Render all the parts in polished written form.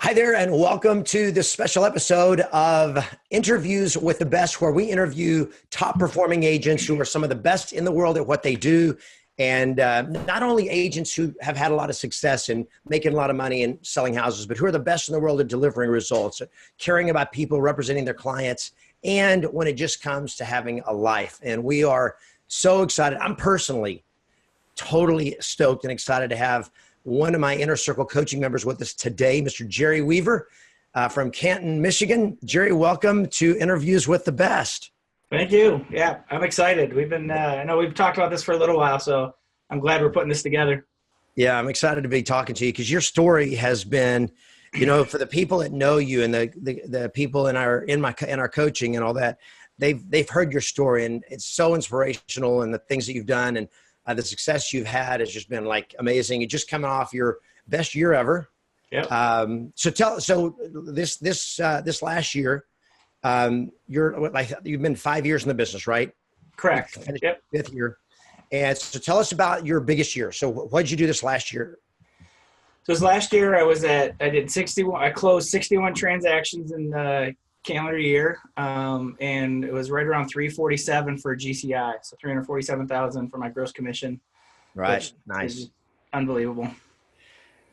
Hi there, and welcome to this special episode of Interviews with the Best, where we interview top performing agents who are some of the best in the world at what they do. And not only agents who have had a lot of success in making a lot of money and selling houses, but who are the best in the world at delivering results, caring about people, representing their clients, and when it just comes to having a life. And we are so excited. I'm personally totally stoked and excited to have one of my Inner Circle coaching members with us today, Mr. Jerry Weaver from Canton, Michigan. Jerry, welcome to Interviews with the Best. Thank you. Yeah, I'm excited. I know we've talked about this for a little while, so I'm glad we're putting this together. Yeah, I'm excited to be talking to you because your story has been, for the people that know you and the people in our coaching and all that, they've heard your story, and it's so inspirational, and the things that you've done and the success you've had has just been like amazing. You're just coming off your best year ever. Yeah. So this last year, you've been 5 years in the business, right? Correct. Yep. Fifth year. And so tell us about your biggest year. So what did you do this last year? So this last year I closed 61 transactions in the calendar year. And it was right around 347 for GCI. So 347,000 for my gross commission. Right. Nice. Unbelievable.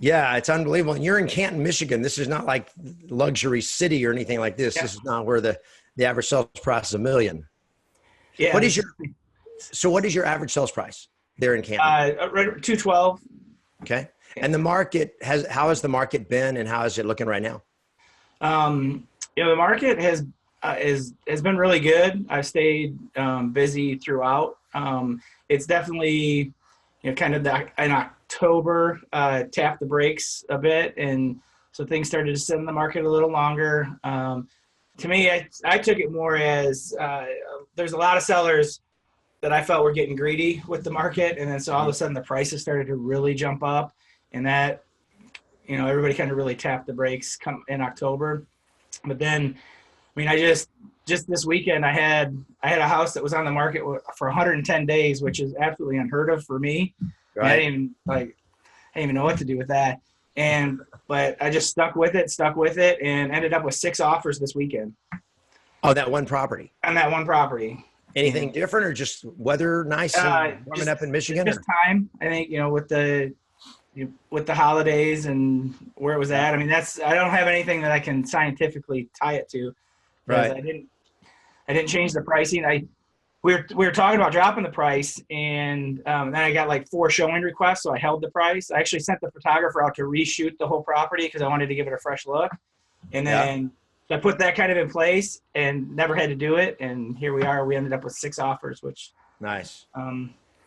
Yeah, it's unbelievable. And you're in Canton, Michigan. This is not like luxury city or anything like this. Yeah. This is not where the average sales price is $1 million. Yeah. What is your average sales price there in Canton? Right, 212. Okay. And how has the market been, and how is it looking right now? The market has been really good. I've stayed busy throughout. It's definitely, kind of in October, tapped the brakes a bit. And so things started to sit in the market a little longer. To me, I took it more as there's a lot of sellers that I felt were getting greedy with the market. And then so all of a sudden the prices started to really jump up, and that, everybody kind of really tapped the brakes in October. But then, I just this weekend, I had a house that was on the market for 110 days, which is absolutely unheard of for me. Right. I didn't even know what to do with that. But I just stuck with it and ended up with 6 offers this weekend. Oh, that one property. On that one property. Anything different, or just weather nice and warming up in Michigan? Just time. I think, with the holidays and where it was at. I don't have anything that I can scientifically tie it to. Right. I didn't change the pricing. We were talking about dropping the price, and then I got like 4 showing requests, so I held the price. I actually sent the photographer out to reshoot the whole property because I wanted to give it a fresh look. And then so I put that kind of in place and never had to do it. And here we are. We ended up with 6 offers, which nice.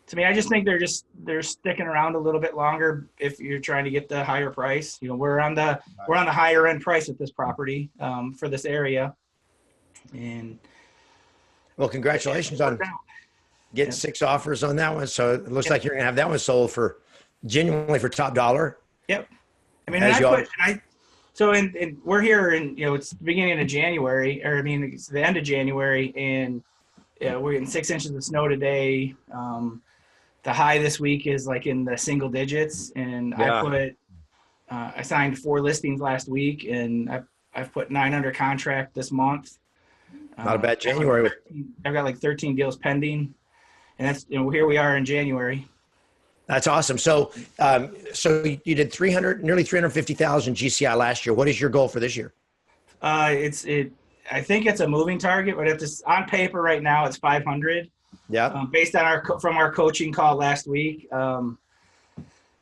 To me, I just think they're sticking around a little bit longer if you're trying to get the higher price. We're on the higher end price with this property for this area. And well, congratulations on getting 6 offers on that one. So it looks like you're going to have that one sold genuinely for top dollar. Yep. We're here it's the beginning of January, it's the end of January, and we're getting 6 inches of snow today. The high this week is like in the single digits, and I signed 4 listings last week, and I've put 9 under contract this month. Not a bad January. I've got like 13 deals pending, and that's here we are in January. That's awesome. So you did nearly 350,000 GCI last year. What is your goal for this year? I think it's a moving target, but on paper right now it's 500. Yeah. Based on from our coaching call last week. I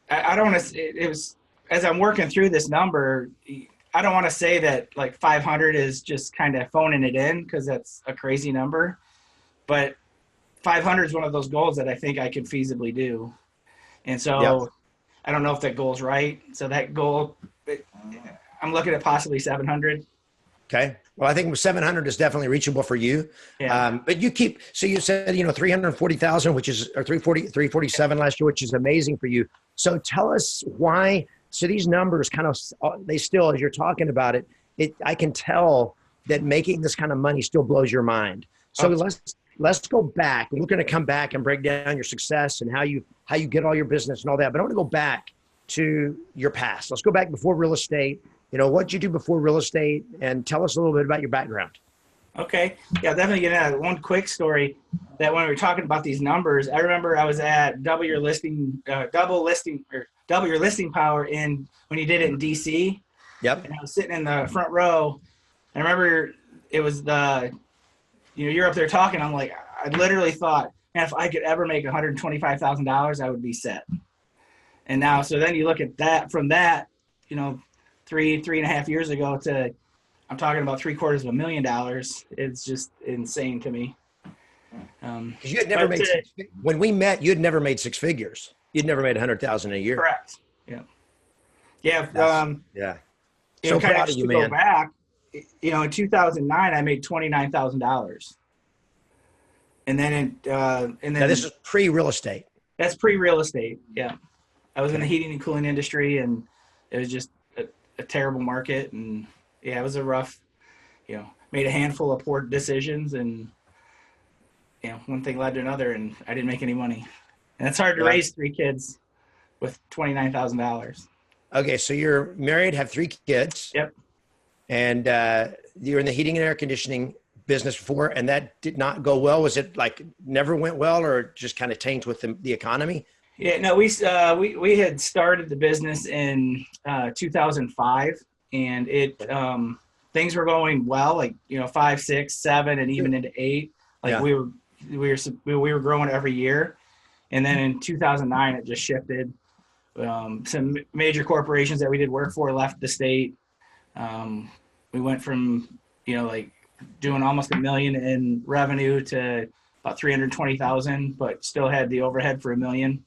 don't want to. It was as I'm working through this number. I don't want to say that like 500 is just kind of phoning it in, because that's a crazy number. But 500 is one of those goals that I think I could feasibly do. And so I don't know if that goal's right. So that goal, I'm looking at possibly 700. Okay. Well, I think 700 is definitely reachable for you. Yeah. But you said, 340,000, or 347 last year, which is amazing for you. So tell us why. So these numbers they still, as you're talking about it, I can tell that making this kind of money still blows your mind. So let's go back. We're going to come back and break down your success and how you get all your business and all that. But I want to go back to your past. Let's go back before real estate What'd you do before real estate, and tell us a little bit about your background. Okay. Yeah, definitely get into one quick story that when we were talking about these numbers, I remember I was at double your listing power when you did it in DC. Yep. And I was sitting in the front row. I remember it was you're up there talking. I'm like, I literally thought, man, if I could ever make $125,000, I would be set. And now, so then you look at that from that, 3.5 years ago to, I'm talking about $750,000. It's just insane to me. Because you had never made when we met, you had never made six figures. You'd never made 100,000 a year. Correct. Yeah. Yeah. Yeah. So proud of you, man. Go back, in 2009, I made $29,000. And then, now this is pre-real estate. That's pre-real estate. Yeah. I was in the heating and cooling industry, and it was just a terrible market. And yeah, it was a rough, made a handful of poor decisions, and, one thing led to another, and I didn't make any money. And it's hard to raise three kids with $29,000. Okay. So you're married, have three kids. Yep. And you're in the heating and air conditioning business before, and that did not go well. Was it like never went well, or just kind of tanked with the economy? Yeah, no, we had started the business in 2005, and things were going well, like 5, 6, 7, and even into 8. Like we were growing every year, and then in 2009 it just shifted. Some major corporations that we did work for left the state. We went from doing almost $1 million in revenue to about 320,000, but still had the overhead for $1 million.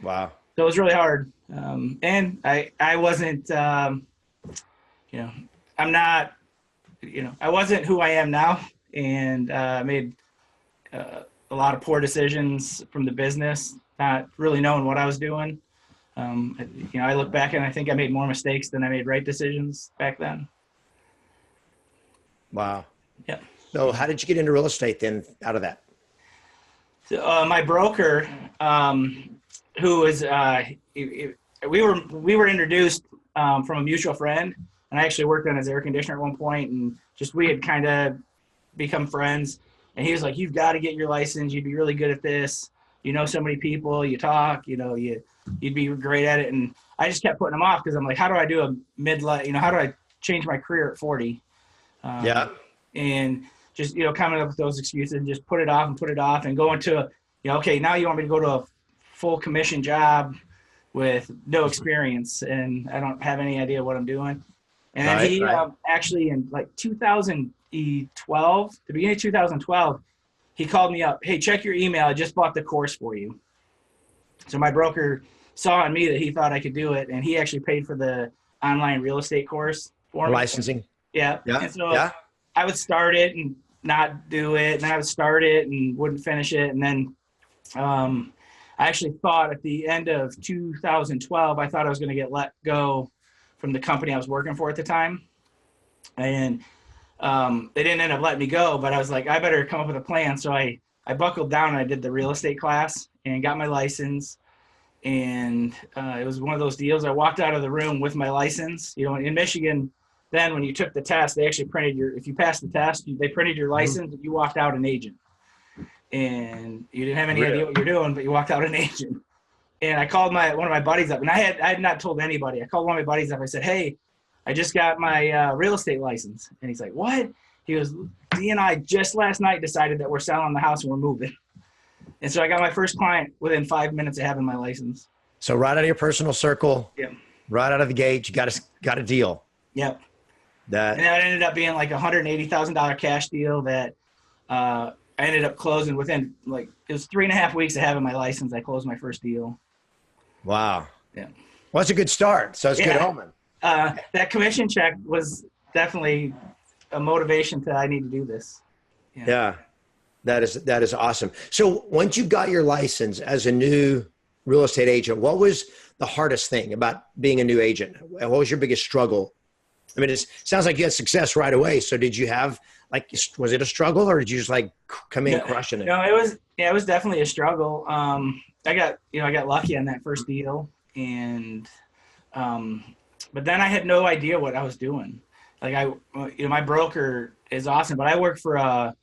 Wow. So it was really hard. And I wasn't, I'm not, I wasn't who I am now, and made a lot of poor decisions from the business, not really knowing what I was doing. I look back and I think I made more mistakes than I made right decisions back then. Wow. Yeah. So how did you get into real estate then out of that? So, my broker, who was, we were introduced from a mutual friend, and I actually worked on his air conditioner at one point, and we had kind of become friends. And he was like, "You've got to get your license. You'd be really good at this. You know so many people. You talk. You'd be great at it." And I just kept putting him off because I'm like, "How do I do a midlife? How do I change my career at 40?" And just coming up with those excuses and just put it off and go into okay, now you want me to go to a full commission job with no experience, and I don't have any idea what I'm doing. And then he actually in like 2012, the beginning of 2012, he called me up. "Hey, check your email. I just bought the course for you." So my broker saw in me that he thought I could do it, and he actually paid for the online real estate course for me. Licensing. Yeah. And so I would start it and not do it, and I would start it and wouldn't finish it. And then I actually thought at the end of 2012, I thought I was going to get let go from the company I was working for at the time. And they didn't end up letting me go, but I was like, I better come up with a plan. So I buckled down and I did the real estate class and got my license. And it was one of those deals. I walked out of the room with my license. In Michigan, then when you took the test, they actually printed if you passed the test, they printed your license, and you walked out an agent. And you didn't have any idea what you're doing, but you walked out an agent. And I called one of my buddies up, and I had not told anybody. I called one of my buddies up. I said, "Hey, I just got my real estate license." And he's like, "What?" He goes, "Dee and I just last night decided that we're selling the house and we're moving." And so I got my first client within 5 minutes of having my license. So right out of your personal circle, right out of the gate, you got a deal. Yep. And that ended up being like a $180,000 cash deal that I ended up closing within it was 3.5 weeks of having my license. I closed my first deal. Wow. Yeah. Well, that's a good start. So it's good omen. That commission check was definitely a motivation to I need to do this. Yeah. That is awesome. So once you got your license as a new real estate agent, what was the hardest thing about being a new agent? What was your biggest struggle? I mean, it sounds like you had success right away. So did you have was it a struggle, or did you just come in crushing it? No, it was definitely a struggle. I got lucky on that first deal, and but then I had no idea what I was doing. Like my broker is awesome, but I work for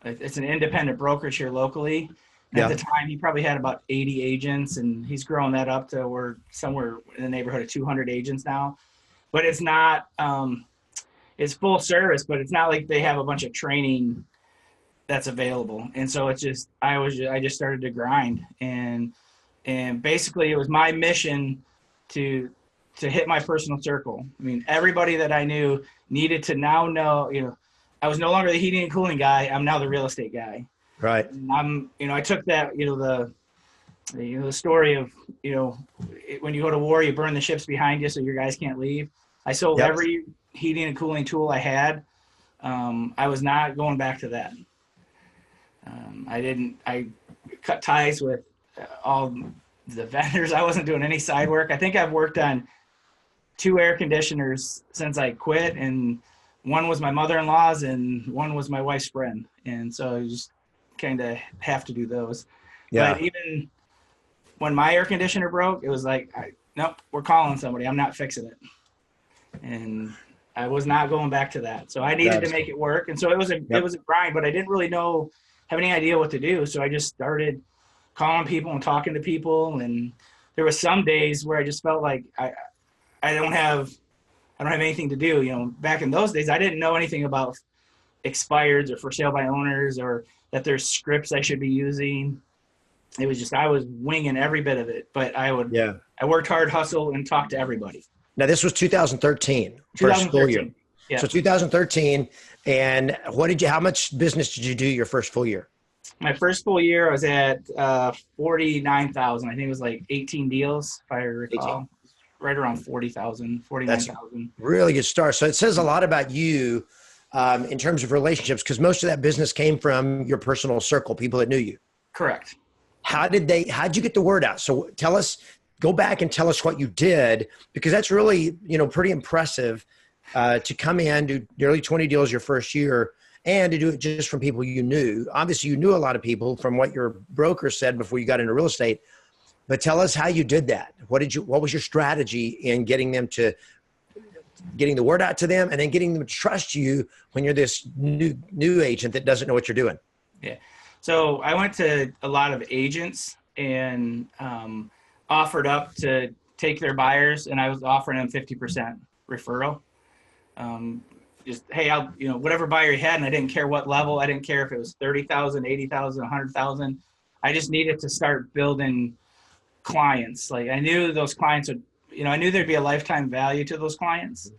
it's an independent brokerage here locally. And at Yeah. the time, he probably had about 80 agents, and he's grown that up to we're somewhere in the neighborhood of 200 agents now. But it's not, it's full service, but it's not like they have a bunch of training that's available. And so it's just, I just started to grind, and basically it was my mission to hit my personal circle. I mean, everybody that I knew needed to now know, I was no longer the heating and cooling guy. I'm now the real estate guy. Right. And I took that, the story of, when you go to war, you burn the ships behind you so your guys can't leave. I sold every heating and cooling tool I had. I was not going back to that. I cut ties with all the vendors. I wasn't doing any side work. I think I've worked on 2 air conditioners since I quit, and one was my mother-in-law's and one was my wife's friend. And so I just kind of have to do those. Yeah. But even when my air conditioner broke, it was like, nope, we're calling somebody. I'm not fixing it. And I was not going back to that. So I needed to make it work. And so it was a grind, but I didn't really have any idea what to do. So I just started calling people and talking to people. And there were some days where I just felt like I don't have anything to do. Back in those days, I didn't know anything about expireds or for sale by owners, or that there's scripts I should be using. It was just, I was winging every bit of it, but I worked hard, hustle, and talked to everybody. Now this was 2013, first school year. Yeah. So 2013. And how much business did you do your first full year? My first full year, I was at 49,000. I think it was like 18 deals, if I recall. 18. Right around 40,000, 49,000. Really good start. So it says a lot about you in terms of relationships, because most of that business came from your personal circle, people that knew you. Correct. How'd you get the word out? So go back and tell us what you did, because that's really, pretty impressive to come in, do nearly 20 deals your first year, and to do it just from people you knew. Obviously, you knew a lot of people from what your broker said before you got into real estate. But tell us how you did that. What was your strategy in getting the word out to them, and then getting them to trust you when you're this new agent that doesn't know what you're doing? Yeah. So I went to a lot of agents and offered up to take their buyers, and I was offering them 50% referral. Just, hey, whatever buyer you had, and I didn't care what level. I didn't care if it was 30,000, 80,000, 100,000. I just needed to start building clients. Like, I knew those clients would, I knew there'd be a lifetime value to those clients.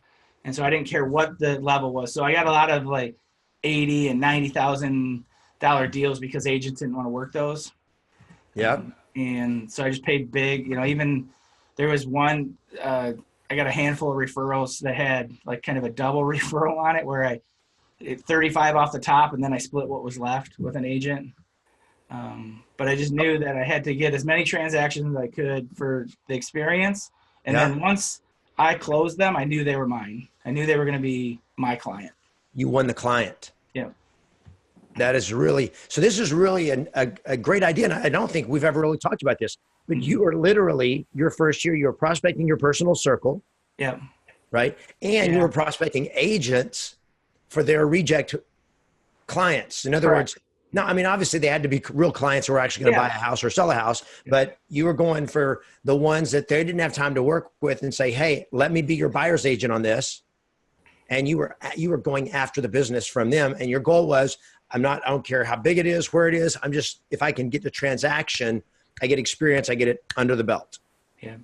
And so I didn't care what the level was. So I got a lot of like $80,000 and $90,000 deals because agents didn't want to work those. Yeah. And so I just paid big, even there was one, I got a handful of referrals that had like kind of a double referral on it, where I 35 off the top, and then I split what was left with an agent. But I just knew that I had to get as many transactions as I could for the experience. And then once I closed them, I knew they were mine. I knew they were going to be my client. You won the client. Yeah. That is really, so this is really a great idea. And I don't think we've ever really talked about this, but you were literally, your first year, you were prospecting your personal circle. Yeah. Right. And you were prospecting agents for their reject clients. In other words, no, I mean, obviously they had to be real clients who were actually going to buy a house or sell a house, but you were going for the ones that they didn't have time to work with and say, hey, let me be your buyer's agent on this. And you were going after the business from them. And your goal was, I don't care how big it is, where it is. If I can get the transaction, I get experience, I get it under the belt. Yeah.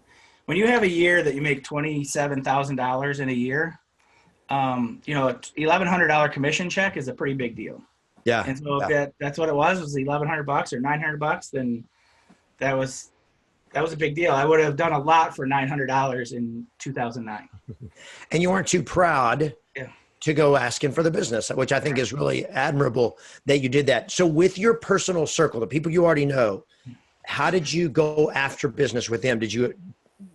When you have a year that you make $27,000 in a year, $1,100 commission check is a pretty big deal. Yeah. And so if that's what it was $1,100 or $900, then that was a big deal. I would have done a lot for $900 in 2009. And you weren't too proud to go asking for the business, which I think is really admirable that you did that. So with your personal circle, the people you already know, how did you go after business with them? Did you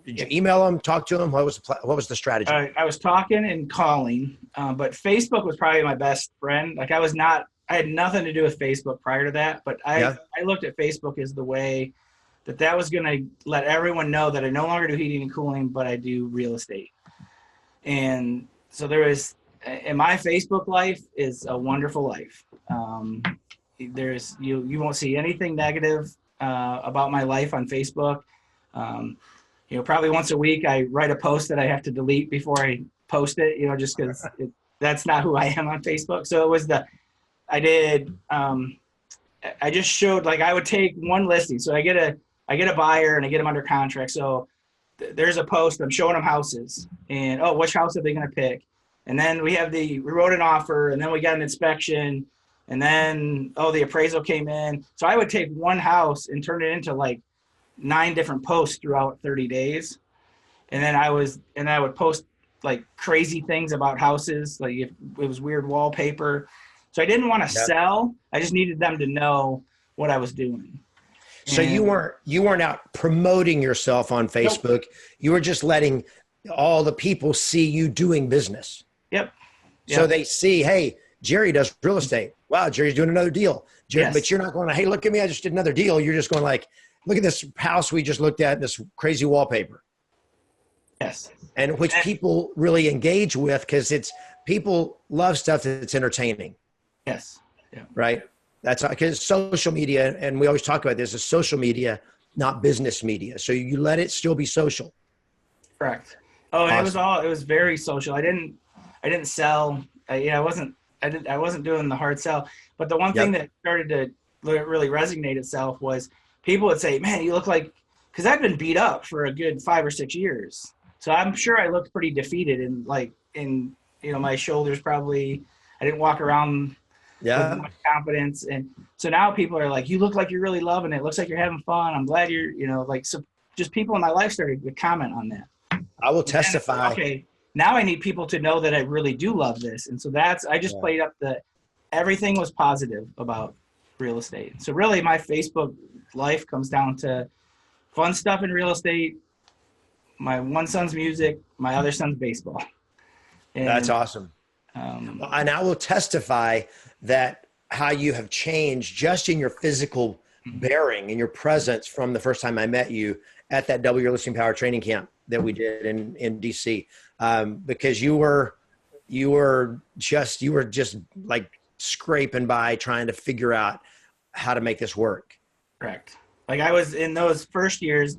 email them, talk to them? What was the strategy? I was talking and calling, but Facebook was probably my best friend. Like, I had nothing to do with Facebook prior to that, but I looked at Facebook as the way that was going to let everyone know that I no longer do heating and cooling, but I do real estate. And so there is, and my Facebook life is a wonderful life. There's, you won't see anything negative about my life on Facebook. Probably once a week I write a post that I have to delete before I post it, just because that's not who I am on Facebook. So it was I just showed, like, I would take one listing. So I get a buyer and I get them under contract. So there's a post, I'm showing them houses, and, which house are they going to pick? And then we wrote an offer, and then we got an inspection, and then, the appraisal came in. So I would take one house and turn it into like 9 different posts throughout 30 days. And then I would post like crazy things about houses. Like if it was weird wallpaper. So I didn't want to sell. I just needed them to know what I was doing. So you weren't out promoting yourself on Facebook. Nope. You were just letting all the people see you doing business. Yep. So they see, hey, Jerry does real estate. Wow, Jerry's doing another deal. Yes. But you're not going, hey, look at me, I just did another deal. You're just going like, look at this house we just looked at, this crazy wallpaper. Yes. And which people really engage with, because people love stuff that's entertaining. Yes. Yeah. Right. That's because social media, and we always talk about this, is social media, not business media. So you let it still be social. Correct. Oh, awesome. It was very social. I didn't sell. I wasn't doing the hard sell. But the one thing that started to really resonate itself was people would say, man, you look like, because I've been beat up for a good 5 or 6 years. So I'm sure I looked pretty defeated, and my shoulders probably, I didn't walk around with much confidence. And so now people are like, you look like you're really loving it. It looks like you're having fun. I'm glad you're, so just people in my life started to comment on that. I will testify. Okay, now I need people to know that I really do love this. And so I just played up everything was positive about real estate. So really my Facebook life comes down to fun stuff in real estate, my one son's music, my other son's baseball. And, that's awesome. And I will testify that how you have changed just in your physical bearing and your presence from the first time I met you at that Double Your Listing Power training camp that we did in DC, because you were just like scraping by trying to figure out how to make this work. Correct. Like I was in those first years,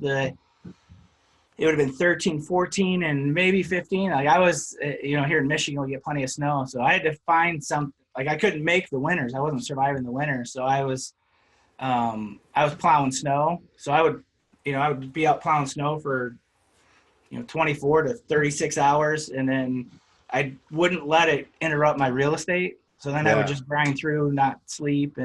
it would have been 13, 14, and maybe 15. Like I was, here in Michigan, we get plenty of snow. So I had to find something. Like I couldn't make the winters. I wasn't surviving the winter. So I was plowing snow. So I would be out plowing snow for, 24 to 36 hours. And then I wouldn't let it interrupt my real estate. So then I would just grind through, not sleep.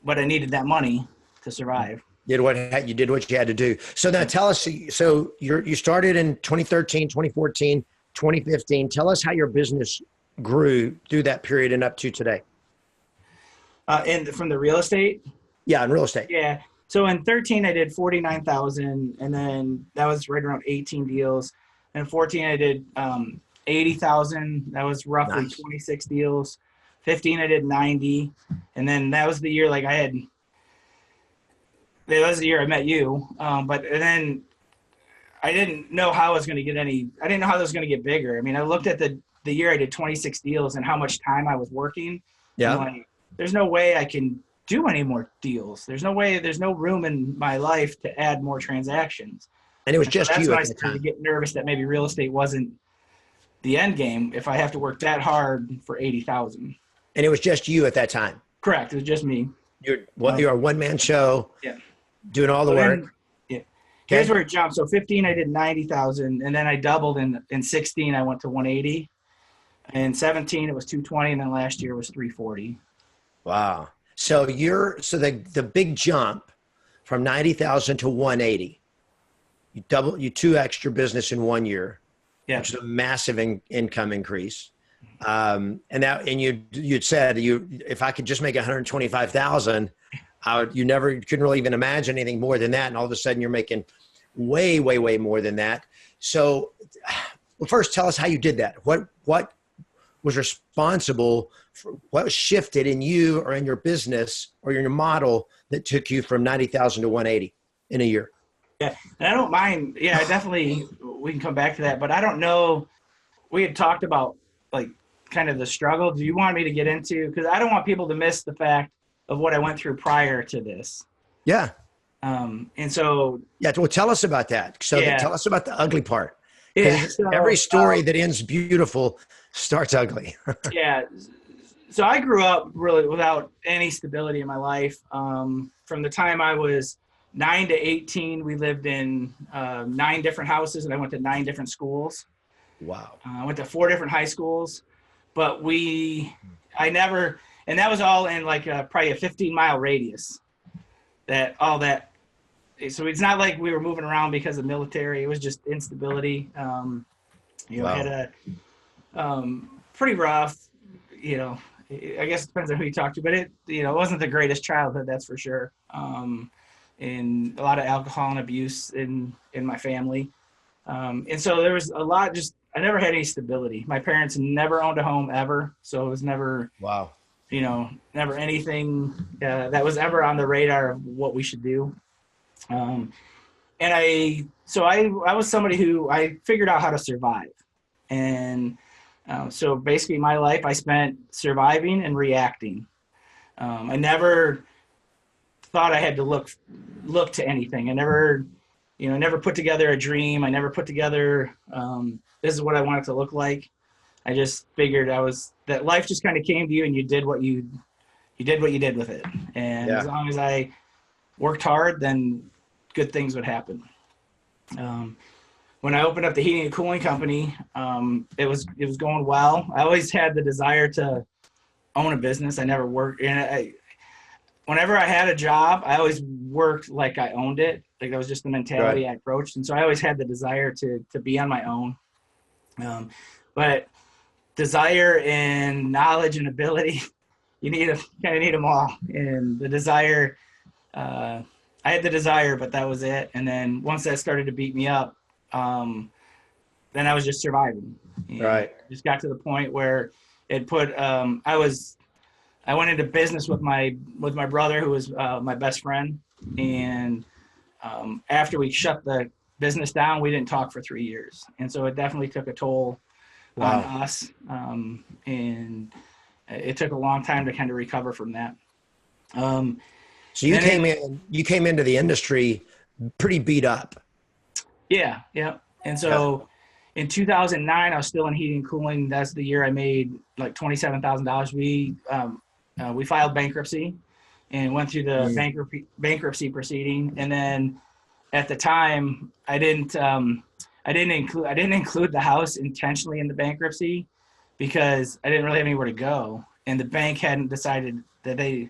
But I needed that money to survive. You did what you had to do. So now tell us, so you started in 2013, 2014, 2015. Tell us how your business grew through that period and up to today. From the real estate? Yeah, in real estate. Yeah. So in 13, I did 49,000, and then that was right around 18 deals. And 14, I did 80,000. That was roughly 26 deals. 15, I did 90. And then that was the year that was the year I met you. But then I didn't know how I was going to get I didn't know how it was going to get bigger. I mean, I looked at the year I did 26 deals and how much time I was working. Yeah. Like, there's no way I can do any more deals. There's no room in my life to add more transactions. And it was just you at the time. That's when I started to get nervous that maybe real estate wasn't the end game if I have to work that hard for 80,000. And it was just you at that time. Correct. It was just me. You're a one-man show. Yeah. Doing all the work. Yeah. Here's where it jumped. So 15, I did 90,000, and then I doubled in 16. I went to 180. In 17, it was 220, and then last year was 340. Wow. So the big jump from 90,000 to 180. You 2x your business in 1 year. Yeah. Which is a massive income increase. And you'd said if I could just make 125,000. You couldn't really even imagine anything more than that. And all of a sudden you're making way, way, way more than that. So first tell us how you did that. What was responsible for what shifted in you or in your business or in your model that took you from 90,000 to 180 in a year? Yeah. And I don't mind. Yeah, I definitely we can come back to that, but I don't know. We had talked about like kind of the struggle. Do you want me to get into, because I don't want people to miss the fact of what I went through prior to this. Yeah. And so, Yeah. Well, tell us about that. So yeah, tell us about the ugly part. yeah. Because So, every story that ends beautiful starts ugly. yeah. So I grew up really without any stability in my life. From the time I was 9 to 18, we lived in 9 different houses, and I went to 9 different schools. Wow. I went to 4 different high schools, but I never, and that was all in like probably a 15-mile radius. So it's not like we were moving around because of military. It was just instability. Wow. I had a pretty rough, I guess it depends on who you talk to, but it wasn't the greatest childhood, that's for sure. And a lot of alcohol and abuse in my family. And so there was a lot, I never had any stability. My parents never owned a home ever. So it was never, Wow. never anything that was ever on the radar of what we should do. And I was somebody who I figured out how to survive. And so basically my life I spent surviving and reacting. I never thought I had to look to anything. I never put together a dream. I never put together, this is what I want it to look like. I just figured that life just kind of came to you and you did what you did with it. And as long as I worked hard, then good things would happen. When I opened up the heating and cooling company, it was going well. I always had the desire to own a business. I never worked, and whenever I had a job, I always worked like I owned it. Like that was just the mentality I approached, and so I always had the desire to be on my own. But desire and knowledge and ability, you kind of need them all. And the desire, I had the desire, but that was it. And then once that started to beat me up, then I was just surviving. And just got to the point where it put, I went into business with my brother, who was my best friend. And after we shut the business down, we didn't talk for 3 years. And so it definitely took a toll on us. And it took a long time to kind of recover from that. So you came into the industry pretty beat up. Yeah. And so in 2009, I was still in heating and cooling. That's the year I made like $27,000. We filed bankruptcy and went through the bankruptcy proceeding. And then at the time, I didn't include the house intentionally in the bankruptcy because I didn't really have anywhere to go. And the bank hadn't decided that I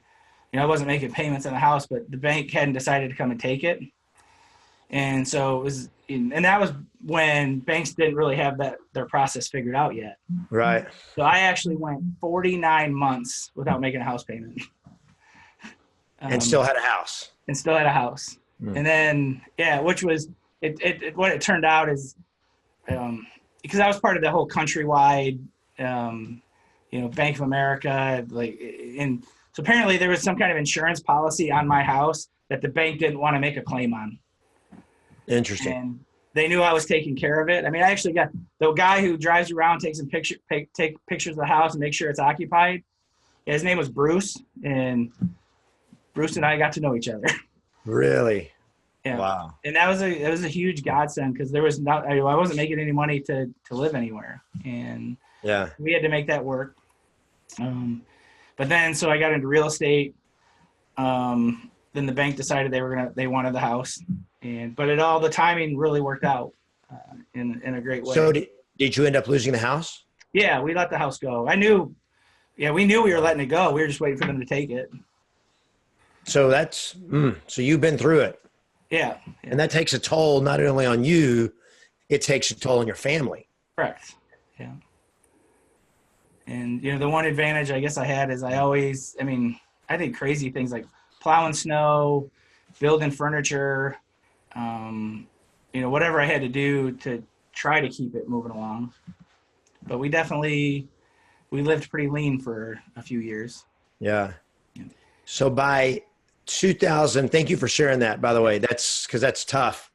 wasn't making payments on the house, but the bank hadn't decided to come and take it. And so that was when banks didn't really have their process figured out yet. Right. So I actually went 49 months without making a house payment. And still had a house. And then, which was, what it turned out is, because I was part of the whole countrywide, Bank of America, and so apparently there was some kind of insurance policy on my house that the bank didn't want to make a claim on. Interesting. And they knew I was taking care of it. I mean, I actually got the guy who drives around, take pictures of the house and make sure it's occupied. His name was Bruce, and Bruce and I got to know each other. Really? Yeah. Wow. And that was a huge godsend because I wasn't making any money to live anywhere, and we had to make that work. But then, so I got into real estate. Then the bank decided they wanted the house, but the timing really worked out in a great way. So did you end up losing the house? Yeah, we let the house go. We knew we were letting it go. We were just waiting for them to take it. So so you've been through it. Yeah. And that takes a toll not only on you, it takes a toll on your family. Correct. Yeah. And, the one advantage I guess I had is I did crazy things like plowing snow, building furniture, whatever I had to do to try to keep it moving along. But we lived pretty lean for a few years. Yeah. So by 2000, thank you for sharing that, by the way. That's because that's tough.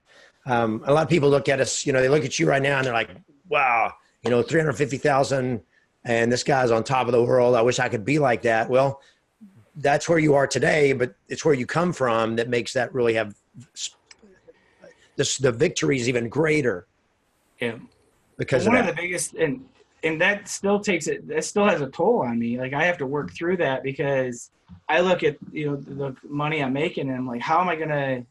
A lot of people look at us, they look at you right now and they're like, wow, 350,000 and this guy's on top of the world. I wish I could be like that. Well, that's where you are today, but it's where you come from that makes that really have the victory is even greater. Yeah. Because one of the biggest, and that still that still has a toll on me. Like I have to work through that because I look at, the money I'm making and I'm like, how am I going to,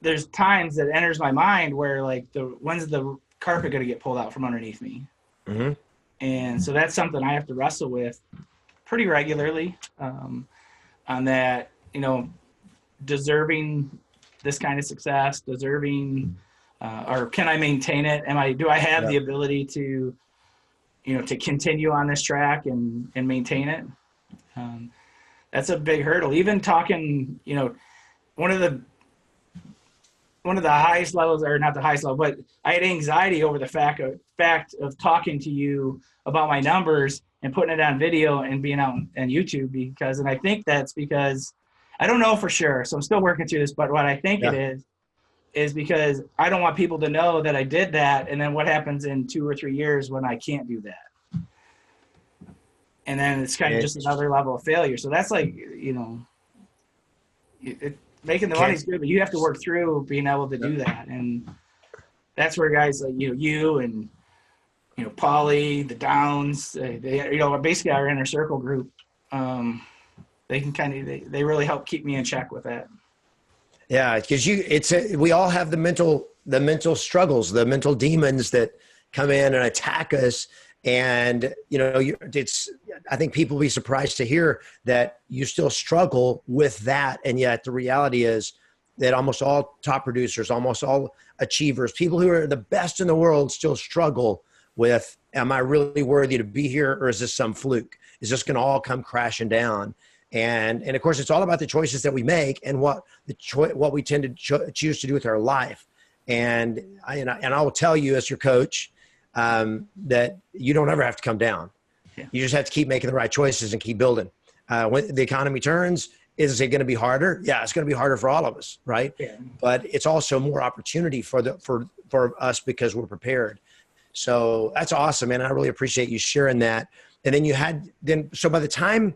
there's times that enters my mind where when's the carpet going to get pulled out from underneath me? Mm-hmm. And so that's something I have to wrestle with pretty regularly, on that, deserving this kind of success, deserving, or can I maintain it? Do I have the ability to, to continue on this track and maintain it? That's a big hurdle. Even talking, one of the highest levels, or not the highest level, but I had anxiety over the fact of talking to you about my numbers and putting it on video and being out on YouTube and I think that's because I don't know for sure. So I'm still working through this, but what I think it is because I don't want people to know that I did that. And then what happens in 2 or 3 years when I can't do that? And then it's kind of just another level of failure. So that's making the money is good, but you have to work through being able to do that. And that's where guys like you and Paulie, the Downs, they basically our inner circle group. They can they really help keep me in check with that. Yeah, because we all have the mental struggles, the mental demons that come in and attack us. And, I think people will be surprised to hear that you still struggle with that. And yet the reality is that almost all top producers, almost all achievers, people who are the best in the world still struggle with, am I really worthy to be here? Or is this some fluke? Is this going to all come crashing down? And of course, it's all about the choices that we make and what we tend to choose to do with our life. And I will tell you as your coach, that you don't ever have to come down. Yeah. You just have to keep making the right choices and keep building. When the economy turns, is it going to be harder? Yeah, it's going to be harder for all of us, right? Yeah. But it's also more opportunity for us because we're prepared. So that's awesome, man. I really appreciate you sharing that. And then so by the time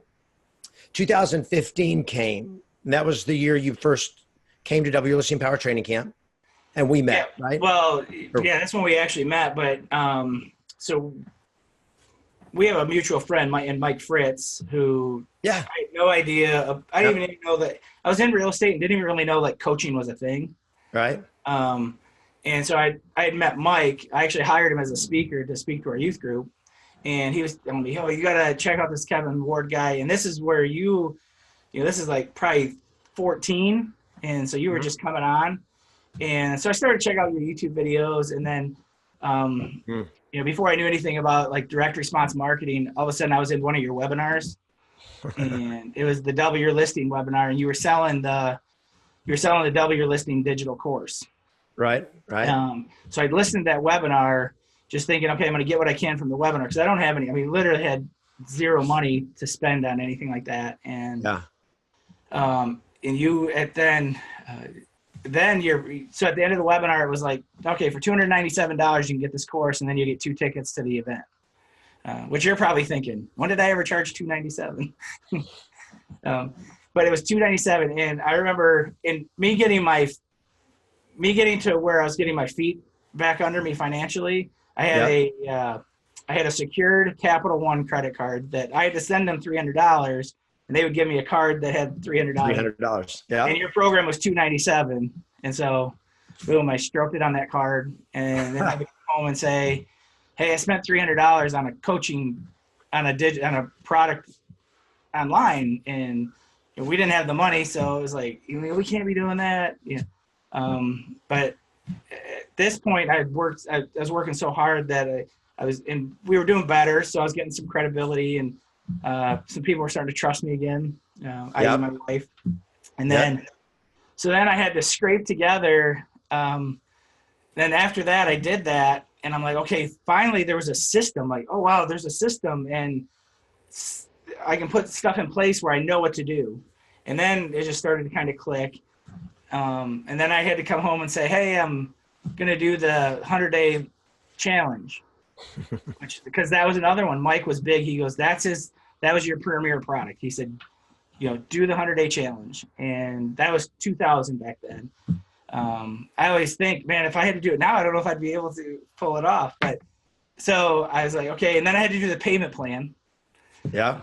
2015 came, and that was the year you first came to W Listing Power Training Camp. And we met, right? Well, that's when we actually met. But so we have a mutual friend, Mike Fritz, who I had no idea. I didn't even know that I was in real estate and didn't even really know coaching was a thing. Right. And so I had met Mike. I actually hired him as a speaker to speak to our youth group. And he was telling me, you got to check out this Kevin Ward guy. And this is where this is probably 14. And so you were just coming on. And so I started checking out your YouTube videos, and then, before I knew anything about direct response marketing, all of a sudden I was in one of your webinars, and it was the Double Your Listing webinar, and you were selling the Double Your Listing digital course. Right. So I listened to that webinar, just thinking, okay, I'm going to get what I can from the webinar because I don't have any. I mean, literally had zero money to spend on anything like that, and so at the end of the webinar, it was okay, for $297, you can get this course, and then you get 2 tickets to the event. Which you're probably thinking, when did I ever charge $297? But it was $297, and I remember me getting to where I was getting my feet back under me financially. I had a secured Capital One credit card that I had to send them $300. And they would give me a card that had $300. $300, yeah. And your program was $297, and so, boom, I stroked it on that card, and then I would come home and say, "Hey, I spent $300 on a coaching, on a product online, and we didn't have the money, so it was we can't be doing that." Yeah. But at this point, I was working so hard that we were doing better, so I was getting some credibility and. Some people were starting to trust me again, I and my wife. And then, so then I had to scrape together. Then after that, I did that. And I'm like, okay, finally there was a system. Oh, wow, there's a system. And I can put stuff in place where I know what to do. And then it just started to kind of click. And then I had to come home and say, hey, I'm going to do the 100-day challenge, because that was another one. Mike was big. He goes, that was your premier product. He said, do the 100-day challenge. And that was 2000 back then. I always think, man, if I had to do it now, I don't know if I'd be able to pull it off. But so I was like, okay. And then I had to do the payment plan. Yeah.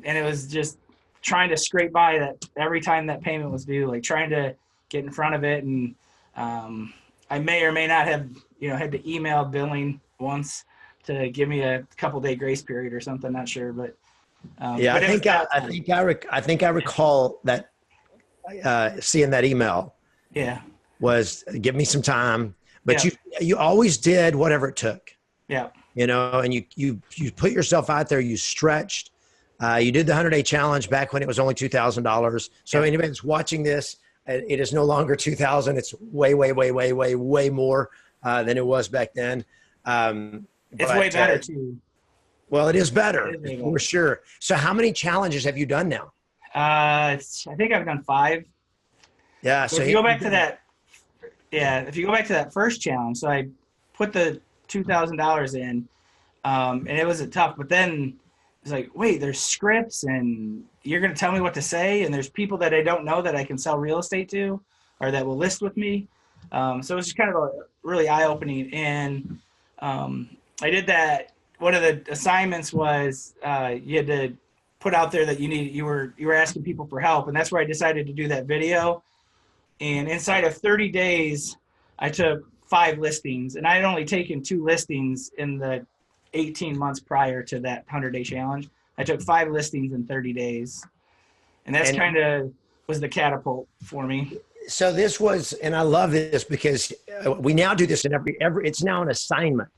And it was just trying to scrape by that every time that payment was due, like trying to get in front of it. And I may or may not have, had to email billing once to give me a couple-day grace period or something. Not sure, but yeah, but I think I recall that seeing that email. Yeah. Was give me some time, but Yeah. you always did whatever it took. Yeah. And you put yourself out there. You stretched. You did the 100-day challenge back when it was only $2,000. So anybody that's watching this, it is no longer 2,000. It's way more than it was back then. It's way better too. Well, it is better for sure. So how many challenges have you done now? I think I've done 5. Yeah. So if you go back to that, if you go back to that first challenge, so I put the $2,000 in, and it was tough. But then it's like, wait, there's scripts, and you're going to tell me what to say, and there's people that I don't know that I can sell real estate to, or that will list with me. So it was just kind of a really eye-opening. And I did that. One of the assignments was you had to put out there that you were asking people for help, and that's where I decided to do that video. And inside of 30 days, I took 5 listings, and I had only taken 2 listings in the 18 months prior to that 100-day challenge. I took 5 listings in 30 days, and that's kind of was the catapult for me. So this was, and I love this because we now do this in every it's now an assignment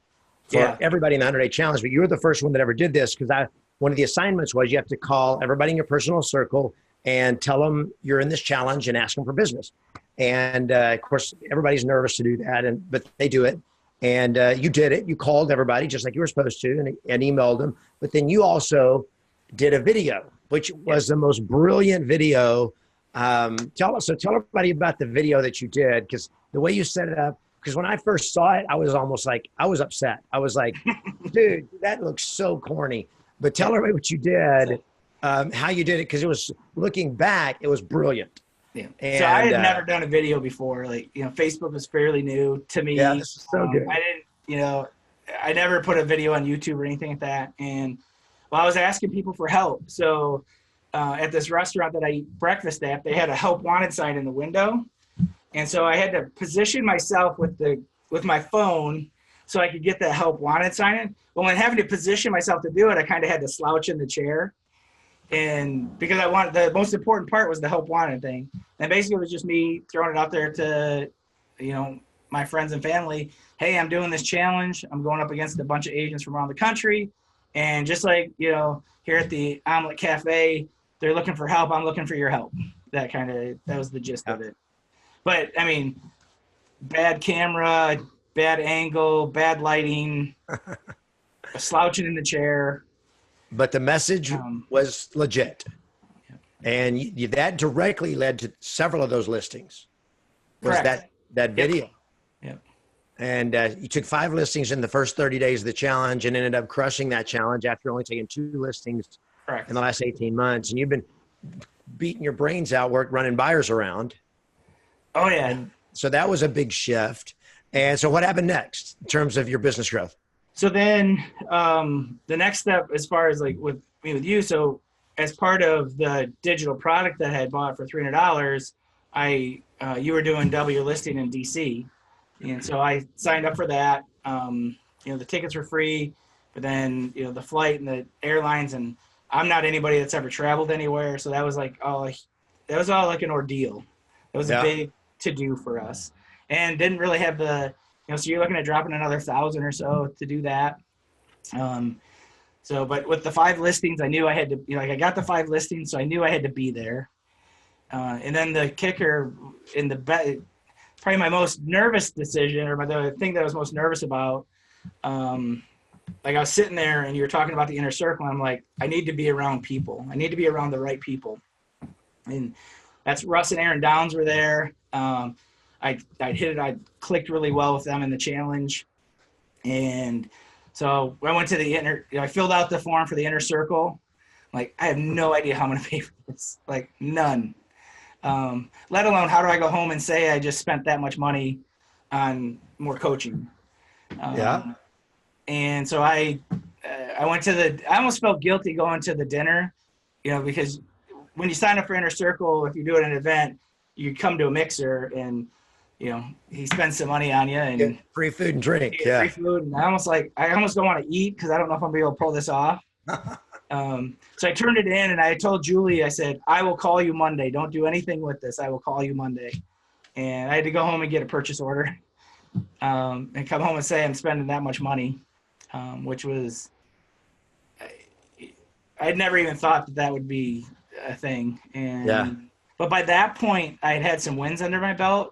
for everybody in the 100-day challenge, but you were the first one that ever did this, because one of the assignments was you have to call everybody in your personal circle and tell them you're in this challenge and ask them for business. And of course, everybody's nervous to do that, but they do it. And you did it. You called everybody just like you were supposed to, and emailed them. But then you also did a video, which was the most brilliant video. Tell everybody about the video that you did, because the way you set it up. Because when I first saw it, I was almost like, I was upset. I was like, dude, that looks so corny. But tell everybody what you did, how you did it, because it was, looking back, it was brilliant. Yeah. And, so I had never done a video before. Like, Facebook was fairly new to me. Yeah, this is so good. I didn't, I never put a video on YouTube or anything like that. And I was asking people for help. So at this restaurant that I eat breakfast at, they had a help wanted sign in the window. And so I had to position myself with my phone so I could get that help wanted sign in. But when having to position myself to do it, I kind of had to slouch in the chair. And because the most important part was the help wanted thing. And basically it was just me throwing it out there to, my friends and family. Hey, I'm doing this challenge. I'm going up against a bunch of agents from around the country. And just like, here at the Omelet Cafe, they're looking for help. I'm looking for your help. That was the gist of it. But I mean, bad camera, bad angle, bad lighting, slouching in the chair. But the message was legit. Yeah. And that directly led to several of those listings. Was that video. Yep. And you took 5 listings in the first 30 days of the challenge and ended up crushing that challenge after only taking 2 listings in the last 18 months. And you've been beating your brains out running buyers around. Oh, yeah. And so that was a big shift. And so what happened next in terms of your business growth? So then the next step, as far as like with you, so as part of the digital product that I had bought for $300, you were doing double your listing in DC. And so I signed up for that. The tickets were free, but then, the flight and the airlines, and I'm not anybody that's ever traveled anywhere. So that was like, that was all like an ordeal. It was a big to do for us, and didn't really have the, so you're looking at dropping another 1,000 or so to do that. But with the 5 listings, I knew I had to, I got the 5 listings, so I knew I had to be there. And then the kicker in probably my most nervous decision, or the thing that I was most nervous about, like I was sitting there and you were talking about the inner circle, and I'm like, I need to be around people. I need to be around the right people. And that's Russ and Aaron Downs were there. I hit it. I clicked really well with them in the challenge. And so I went to I filled out the form for the inner circle. Like, I have no idea how I'm going to pay for this. Like, none. Let alone how do I go home and say I just spent that much money on more coaching. And so I went to I almost felt guilty going to the dinner, because when you sign up for Inner Circle, if you do it at an event, you come to a mixer and, he spends some money on you and get free food and drink. Yeah. Free food. And I almost don't want to eat because I don't know if I'm going to be able to pull this off. So I turned it in and I told Julie, I said, I will call you Monday. Don't do anything with this. I will call you Monday. And I had to go home and get a purchase order and come home and say I'm spending that much money, which was, I'd never even thought that would be a thing. And but by that point, I had some wins under my belt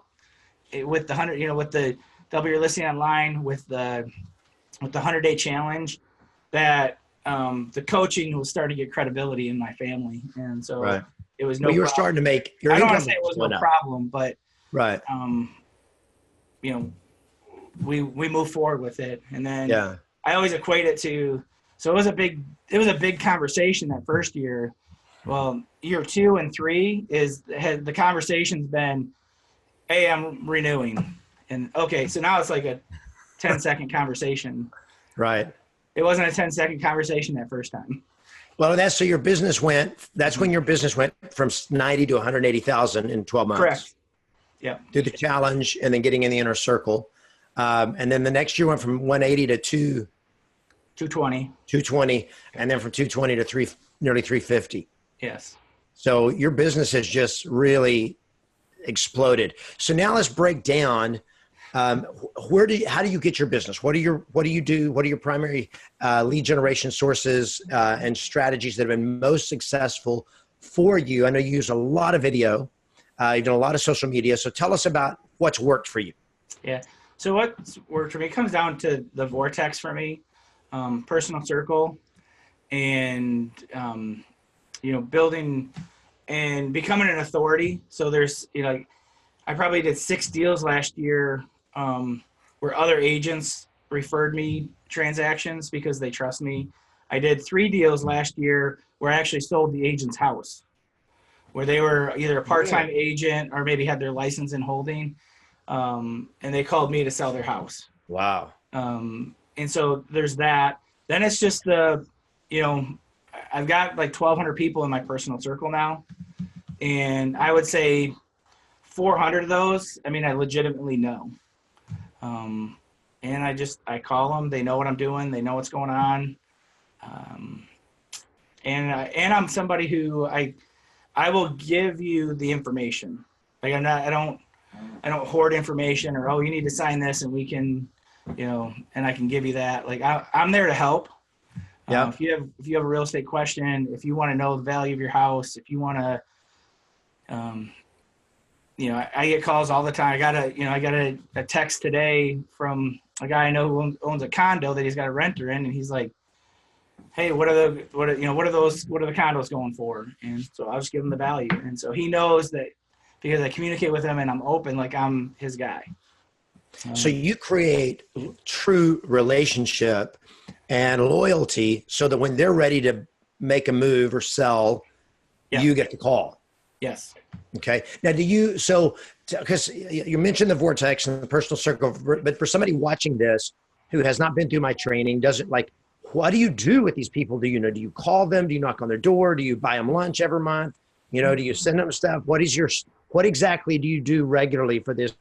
with the 100, with the double your listing online, with the 100-day challenge, that the coaching was starting to get credibility in my family. And so it was no you were problem. starting to make your I don't income want to say it was no problem, but we moved forward with it. And then I always equate it to, so it was a big conversation that first year. Well, year 2 and 3 the conversation's been, hey, I'm renewing. And okay, so now it's like a 10-second conversation. Right. It wasn't a 10-second conversation that first time. Well, that's when your business went from 90 to 180,000 in 12 months. Correct. Yeah. Do the challenge and then getting in the inner circle. And then the next year went from 180 to 220, and then from 220 to nearly 350. Yes. So your business has just really exploded. So now let's break down. How do you get your business? What do you do? What are your primary lead generation sources and strategies that have been most successful for you? I know you use a lot of video. You've done a lot of social media. So tell us about what's worked for you. Yeah. So what's worked for me comes down to the vortex for me, personal circle, and building and becoming an authority. So there's I probably did 6 deals last year where other agents referred me transactions because they trust me. I did 3 deals last year where I actually sold the agent's house, where they were either a part-time agent or maybe had their license in holding, and they called me to sell their house. Wow. And so there's that. Then it's just I've got like 1,200 people in my personal circle now, and I would say 400 of those, I legitimately know. And I call them. They know what I'm doing. They know what's going on. And I'm somebody who I will give you the information. Like I don't hoard information or, oh, you need to sign this and we can, and I can give you that. Like I'm there to help. Yeah. If you have a real estate question, if you want to know the value of your house, if you want to, I get calls all the time. I got a text today from a guy I know who owns a condo that he's got a renter in, and he's like, hey, what are the condos going for? And so I'll just give him the value. And so he knows that because I communicate with him and I'm open, like I'm his guy. So you create true relationship and loyalty so that when they're ready to make a move or sell, you get the call. Yes. Okay. Now, because you mentioned the vortex and the personal circle, but for somebody watching this who has not been through my training, what do you do with these people? Do you call them? Do you knock on their door? Do you buy them lunch every month? Do you send them stuff? What exactly do you do regularly for this,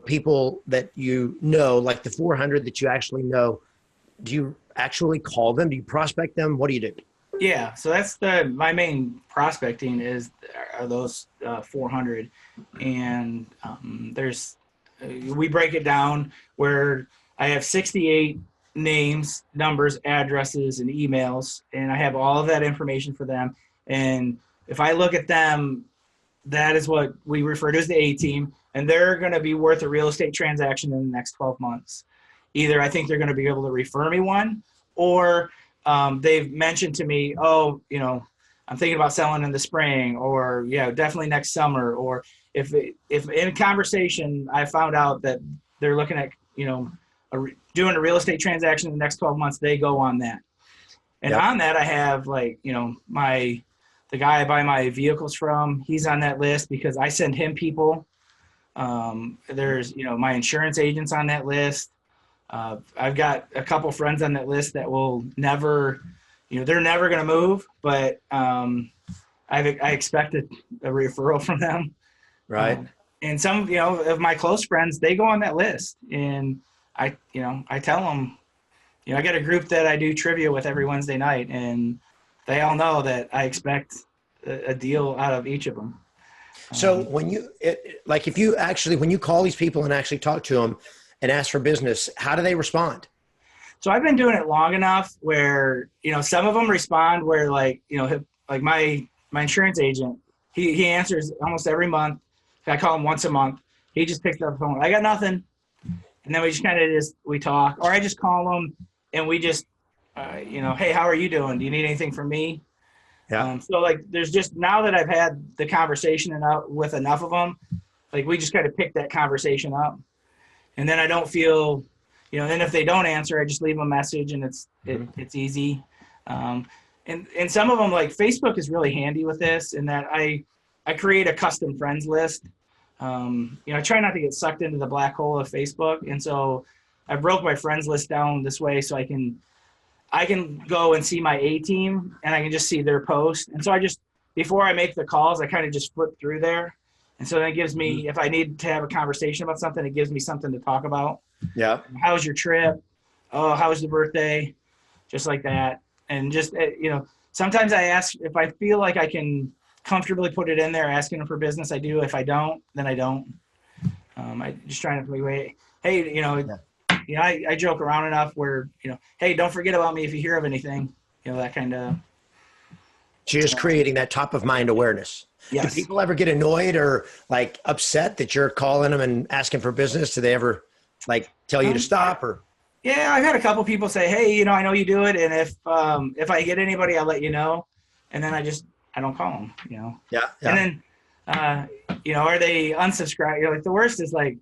people that like the 400 that you actually know? Do you actually call them? Do you prospect them? What do you do? Yeah, so that's my main prospecting are those 400, and we break it down where I have 68 names, numbers, addresses, and emails, and I have all of that information for them. And if I look at them, that is what we refer to as the A team, and they're going to be worth a real estate transaction in the next 12 months. Either I think they're going to be able to refer me one, or they've mentioned to me, I'm thinking about selling in the spring, or definitely next summer. Or if in conversation I found out that they're looking at doing a real estate transaction in the next 12 months, they go on that. And Yep. on that, I have the guy I buy my vehicles from. He's on that list because I send him people. There's my insurance agents on that list. I've got a couple friends on that list that will never, they're never going to move, but I expect a referral from them. Right. And some, of my close friends, they go on that list, and I tell them, I got a group that I do trivia with every Wednesday night, and they all know that I expect a deal out of each of them. So when when you call these people and actually talk to them and ask for business, how do they respond? So I've been doing it long enough where, some of them respond where like my insurance agent, he answers almost every month. I call him once a month. He just picks up the phone. I got nothing. And then we just kind of we talk, or I just call him and we just, hey, how are you doing? Do you need anything from me? Yeah. So like, there's just, now that I've had the conversation with enough of them, like we just kind of pick that conversation up, and then I don't feel, then if they don't answer, I just leave them a message, and it's easy. And some of them, like Facebook is really handy with this, in that I create a custom friends list. I try not to get sucked into the black hole of Facebook. And so I broke my friends list down this way so I can go and see my A team, and I can just see their post. And so before I make the calls, I kind of just flip through there. And so that gives me, if I need to have a conversation about something, it gives me something to talk about. Yeah. How's your trip? Oh, how was the birthday? Just like that. And just, sometimes I ask if I feel like I can comfortably put it in there, asking them for business. I do. If I don't, then I don't. I just try to wait. Hey, I joke around enough where, hey, don't forget about me if you hear of anything, that kind of. So you're just creating that top of mind awareness. Yes. Do people ever get annoyed or like upset that you're calling them and asking for business? Do they ever like tell you to stop or? Yeah, I've had a couple people say, hey, I know you do it, and if I get anybody, I'll let you know. And then I don't call them, Yeah. And then, are they unsubscribe? Like the worst is like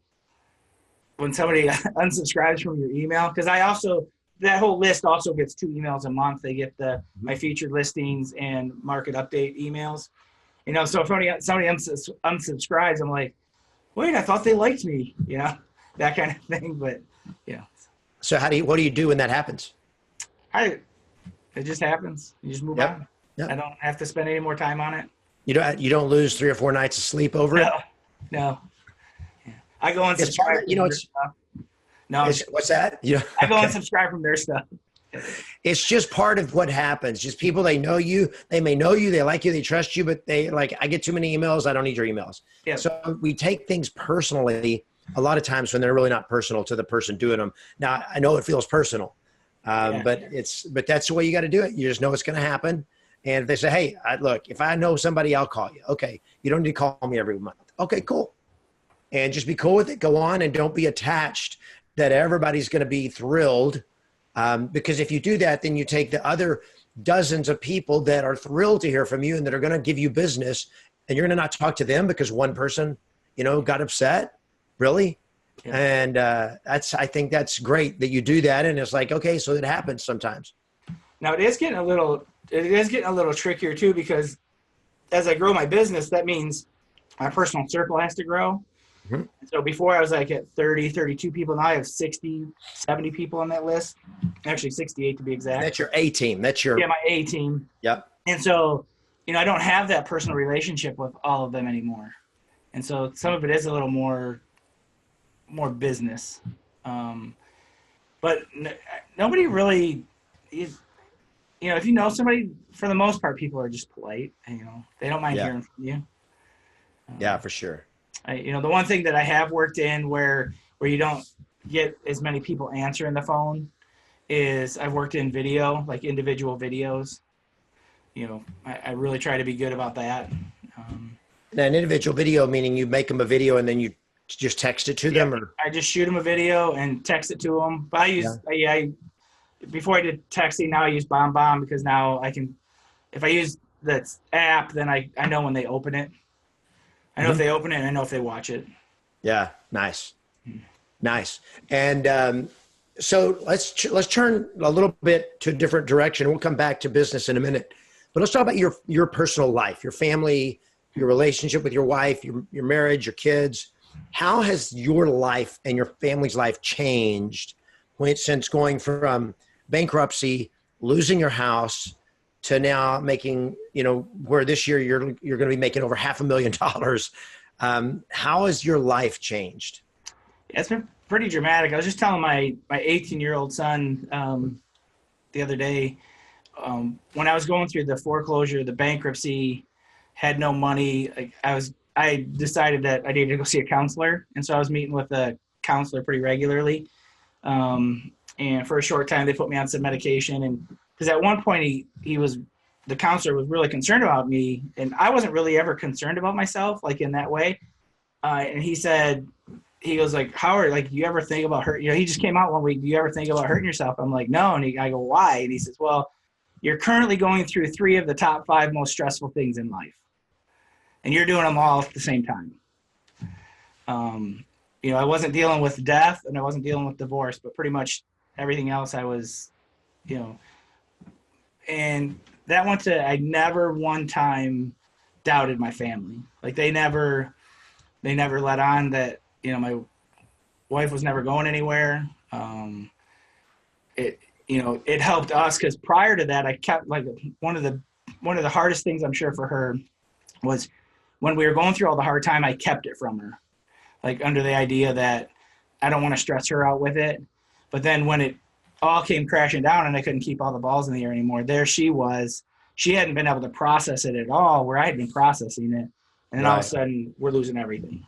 when somebody unsubscribes from your email, because that whole list also gets 2 emails a month. They get my featured listings and market update emails. So if somebody unsubscribes, I'm like, wait, I thought they liked me, that kind of thing. But So what do you do when that happens? it just happens. You just move on. Yep. I don't have to spend any more time on it. You don't lose 3 or 4 nights of sleep over it? No. Yeah. I go and subscribe. What's that? Yeah. I go and subscribe from their stuff. It's just part of what happens. Just people, they know you, they may know you, they like you, they trust you, but they like, I get too many emails. I don't need your emails. Yeah. So we take things personally a lot of times when they're really not personal to the person doing them. Now I know it feels personal, but that's the way you got to do it. You just know it's going to happen. And if they say, hey, look, if I know somebody, I'll call you. Okay. You don't need to call me every month. Okay, cool. And just be cool with it. Go on and don't be attached that everybody's going to be thrilled. Because if you do that, then you take the other dozens of people that are thrilled to hear from you and that are going to give you business, and you're going to not talk to them because one person, got upset. Really? Yeah. And I think that's great that you do that. And it's like, okay, so it happens sometimes. Now it is getting a little trickier too, because as I grow my business, that means my personal circle has to grow. Mm-hmm. So before I was like at 30, 32 people. Now I have 60, 70 people on that list. Actually 68 to be exact. That's your A team. My A team. Yep. And so, I don't have that personal relationship with all of them anymore. And so some of it is a little more business. But nobody really, if you know somebody, for the most part, people are just polite. And, they don't mind hearing from you. Yeah, for sure. The one thing that I have worked in where you don't get as many people answering the phone is I've worked in video, like individual videos. I really try to be good about that. Now, an individual video, meaning you make them a video and then you just text it to them? Or? I just shoot them a video and text it to them. But before I did texting, now I use BombBomb, because now I can, if I use that's app, then I know when they open it. I know if they open it, and I know if they watch it. Yeah. Nice. Nice. And so let's turn a little bit to a different direction. We'll come back to business in a minute, but let's talk about your personal life, your family, your relationship with your wife, your marriage, your kids. How has your life and your family's life changed since going from bankruptcy, losing your house, to now making, where this year you're going to be making over $500,000? How has your life changed? It's been pretty dramatic. I was just telling my 18-year-old son the other day, when I was going through the foreclosure, the bankruptcy, had no money. I decided that I needed to go see a counselor, and so I was meeting with a counselor pretty regularly. And for a short time, they put me on some medication, and because at one point the counselor was really concerned about me, and I wasn't really ever concerned about myself, like in that way. And he goes like, Howard, like, you ever think about hurting? He just came out one week. Do you ever think about hurting yourself? I'm like, no. And I go, why? And he says, well, you're currently going through 3 of the top 5 most stressful things in life, and you're doing them all at the same time. I wasn't dealing with death, and I wasn't dealing with divorce, but pretty much everything else I was, and that went to, I never one time doubted my family. Like they never let on that, my wife was never going anywhere. It helped us because prior to that, I kept, like, one of the hardest things I'm sure for her was when we were going through all the hard time, I kept it from her, like under the idea that I don't want to stress her out with it. But then when it all came crashing down and I couldn't keep all the balls in the air anymore, there she was. She hadn't been able to process it at all, where I had been processing it. And then all of a sudden, we're losing everything.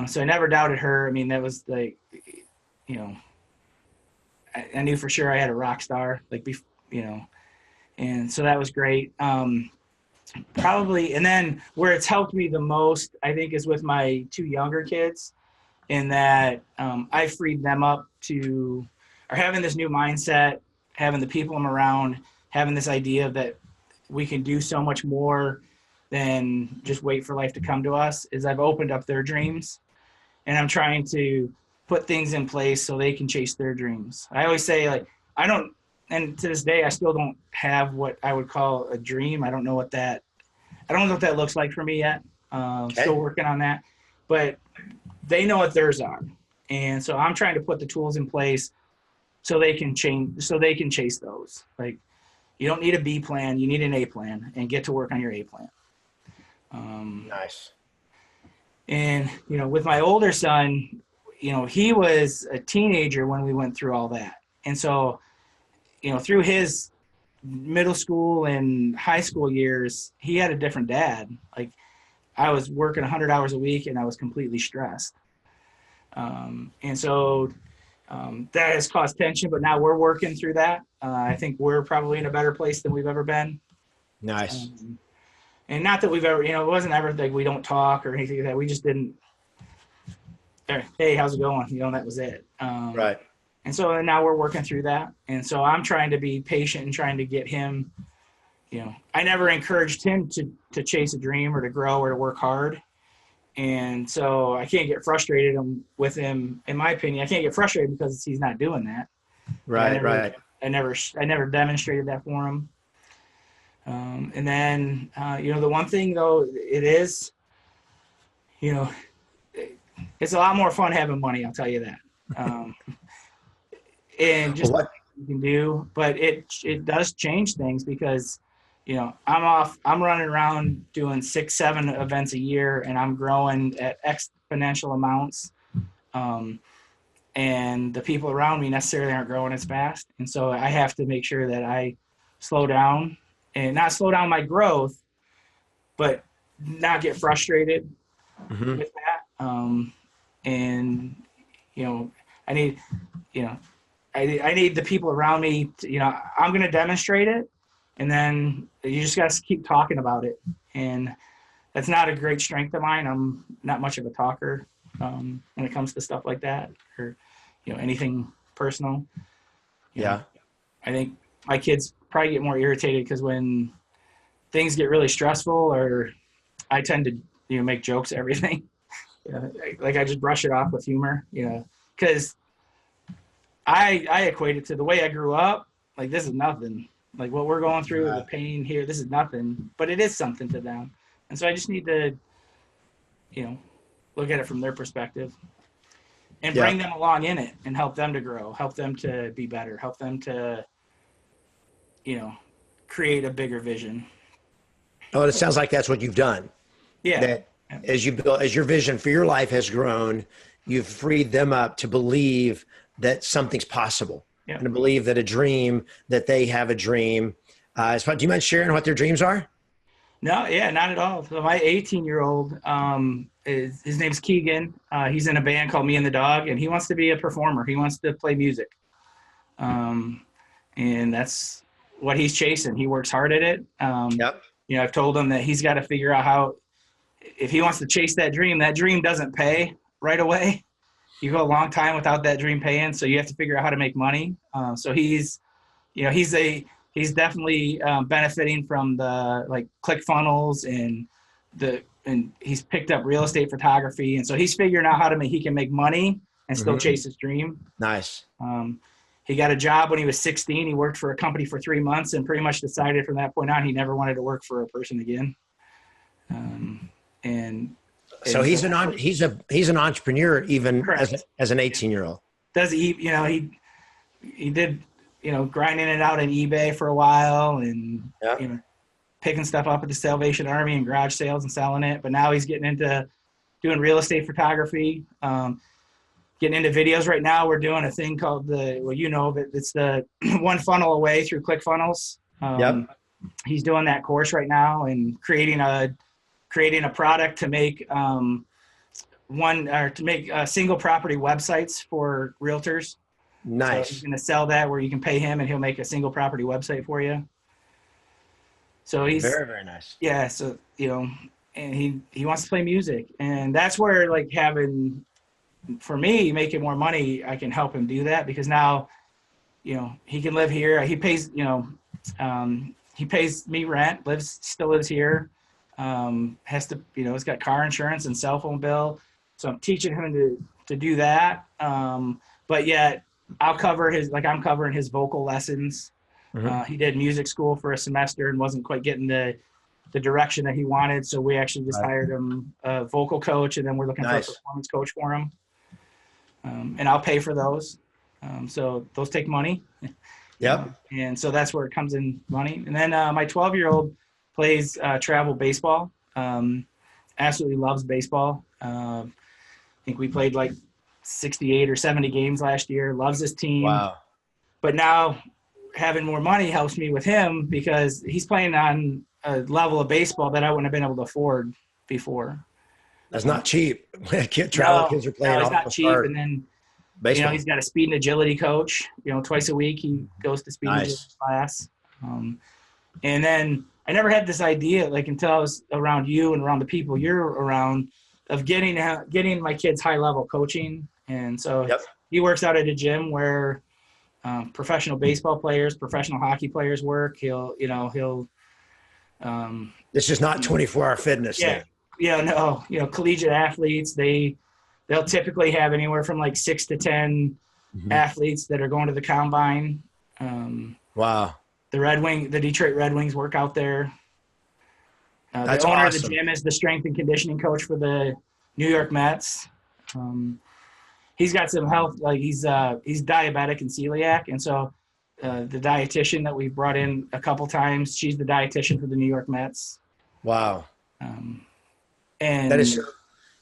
So I never doubted her. I mean, that was like, I knew for sure I had a rock star, and so that was great. Probably, and then where it's helped me the most, I think, is with my 2 younger kids, in that I freed them up to, or having this new mindset, having the people I'm around, having this idea that we can do so much more than just wait for life to come to us, is I've opened up their dreams, and I'm trying to put things in place so they can chase their dreams. I always say, like, and to this day, I still don't have what I would call a dream. I don't know what that looks like for me yet. Okay. Still working on that, but they know what theirs are. And so I'm trying to put the tools in place so they can chase those. Like, you don't need a B plan, you need an A plan, and get to work on your A plan. Nice. And, with my older son, he was a teenager when we went through all that. And so, through his middle school and high school years, he had a different dad. Like, I was working 100 hours a week and I was completely stressed. And so that has caused tension, but now we're working through that. I think we're probably in a better place than we've ever been. Nice. And not that we've ever, it wasn't ever like we don't talk or anything like that. We just didn't, hey, how's it going? That was it. Right. And so now we're working through that. And so I'm trying to be patient and trying to get him, I never encouraged him to chase a dream or to grow or to work hard. And so I can't get frustrated with him. In my opinion, I can't get frustrated because he's not doing that. Right. I never demonstrated that for him. And then, the one thing though, it is, it's a lot more fun having money. I'll tell you that. And just what you can do, but it does change things because, I'm running around doing 6-7 events a year, and I'm growing at exponential amounts. And the people around me necessarily aren't growing as fast. And so I have to make sure that I slow down, and not slow down my growth, but not get frustrated with that. And, I need, I need the people around me to, I'm going to demonstrate it. And then you just got to keep talking about it. And that's not a great strength of mine. I'm not much of a talker when it comes to stuff like that, or, anything personal. Yeah. I think my kids probably get more irritated because when things get really stressful, or I tend to, make jokes at everything. Like I just brush it off with humor, because I equate it to the way I grew up. Like, this is nothing. Like, what we're going through, the pain here, this is nothing, but it is something to them. And so I just need to, look at it from their perspective and bring them along in it and help them to grow, help them to be better, help them to, create a bigger vision. Oh, it sounds like that's what you've done. Yeah. That as your vision for your life has grown, you've freed them up to believe that something's possible, and to believe that that they have a dream. Do you mind sharing what their dreams are? No, not at all. So my 18-year-old, his name's Keegan. He's in a band called Me and the Dog, and he wants to be a performer. He wants to play music. And that's what he's chasing. He works hard at it. I've told him that he's got to figure out how, if he wants to chase that dream doesn't pay right away. You go a long time without that dream paying, so you have to figure out how to make money. So he's definitely benefiting from the ClickFunnels and he's picked up real estate photography, and so he's figuring out how he can make money and still chase his dream. Nice. He got a job when he was 16. He worked for a company for 3 months and pretty much decided from that point on he never wanted to work for a person again. So he's an entrepreneur even as an 18-year-old. Does he did grinding it out in eBay for a while and picking stuff up at the Salvation Army and garage sales and selling it. But now he's getting into doing real estate photography, getting into videos right now. We're doing a thing called it's the one funnel away through ClickFunnels. He's doing that course right now and creating a product to make single property websites for realtors. Nice. So he's going to sell that where you can pay him and he'll make a single property website for you. So he's very, very nice. Yeah. So, and he wants to play music, and that's where for me, making more money, I can help him do that, because now, he can live here. He pays, he pays me rent, still lives here. Has to, he's got car insurance and cell phone bill. So I'm teaching him to do that. But yet I'm covering his vocal lessons. He did music school for a semester and wasn't quite getting the direction that he wanted. So we actually just hired him a vocal coach, and then we're looking for a performance coach for him. And I'll pay for those. So those take money. And so that's where it comes in money. And then my 12-year-old plays travel baseball. Absolutely loves baseball. I think we played 68 or 70 games last year. Loves his team. Wow. But now having more money helps me with him, because he's playing on a level of baseball that I wouldn't have been able to afford before. That's not cheap. Kids are playing. No, it's not cheap. And then baseball. He's got a speed and agility coach. Twice a week he goes to speed and agility class. And then I never had this idea, until I was around you and around the people you're around, of getting my kids high level coaching. And so he works out at a gym where professional baseball players, professional hockey players work. This is not 24-hour fitness. Collegiate athletes, they'll typically have anywhere from 6 to 10 athletes that are going to the combine. Wow. The Detroit Red Wings work out there. That's the owner awesome. of the gym is the strength and conditioning coach for the New York Mets. He's got some health, he's diabetic and celiac. And so the dietitian that we brought in a couple times, she's the dietitian for the New York Mets. Wow. And that is,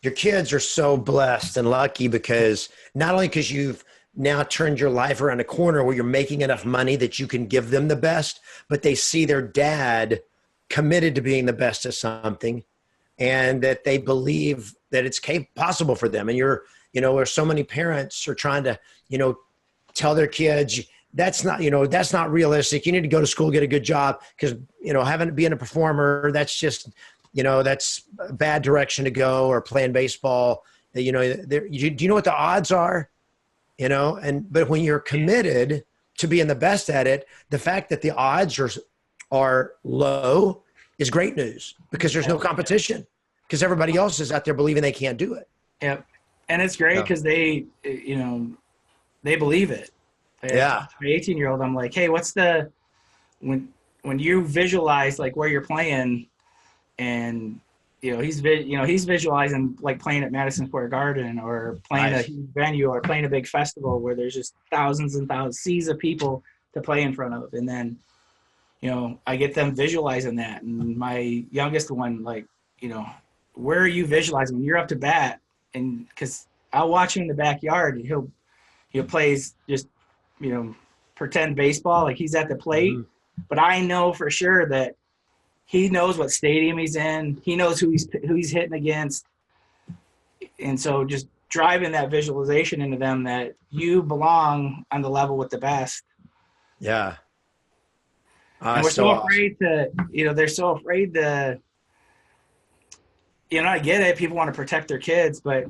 your kids are so blessed and lucky, because not only because you've now turned your life around a corner where you're making enough money that you can give them the best, but they see their dad committed to being the best at something, and that they believe that it's possible for them. And where so many parents are trying to, tell their kids, that's not realistic. You need to go to school, get a good job, because, being a performer, that's just, that's a bad direction to go, or playing baseball. Do you know what the odds are? But when you're committed to being the best at it, the fact that the odds are low is great news because there's no competition because everybody else is out there believing they can't do it. Yep. And it's great because they believe it. Yeah. My 18-year-old, I'm like, hey, when you visualize like where you're playing, and he's visualizing like playing at Madison Square Garden or playing a huge venue or playing a big festival where there's just thousands and thousands, seas of people to play in front of. And then, I get them visualizing that. And my youngest one, like, where are you visualizing when you're up to bat? And because I'll watch him in the backyard, he'll plays just, pretend baseball, like he's at the plate. But I know for sure that he knows what stadium he's in. He knows who he's hitting against. And so just driving that visualization into them that you belong on the level with the best. Yeah. And we're so afraid to, they're so afraid to, I get it. People want to protect their kids, but,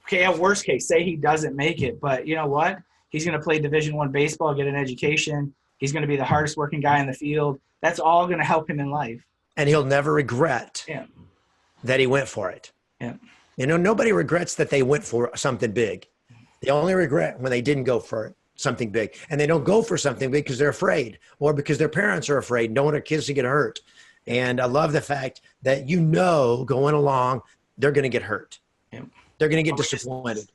okay, at worst case, say he doesn't make it, but you know what? He's going to play Division I baseball, get an education. He's going to be the hardest working guy in the field. That's all going to help him in life. And he'll never regret that he went for it. Yeah. Nobody regrets that they went for something big. They only regret when they didn't go for something big. And they don't go for something big because they're afraid or because their parents are afraid and don't want their kids to get hurt. And I love the fact that going along, they're going to get hurt. Yeah. They're going to get disappointed,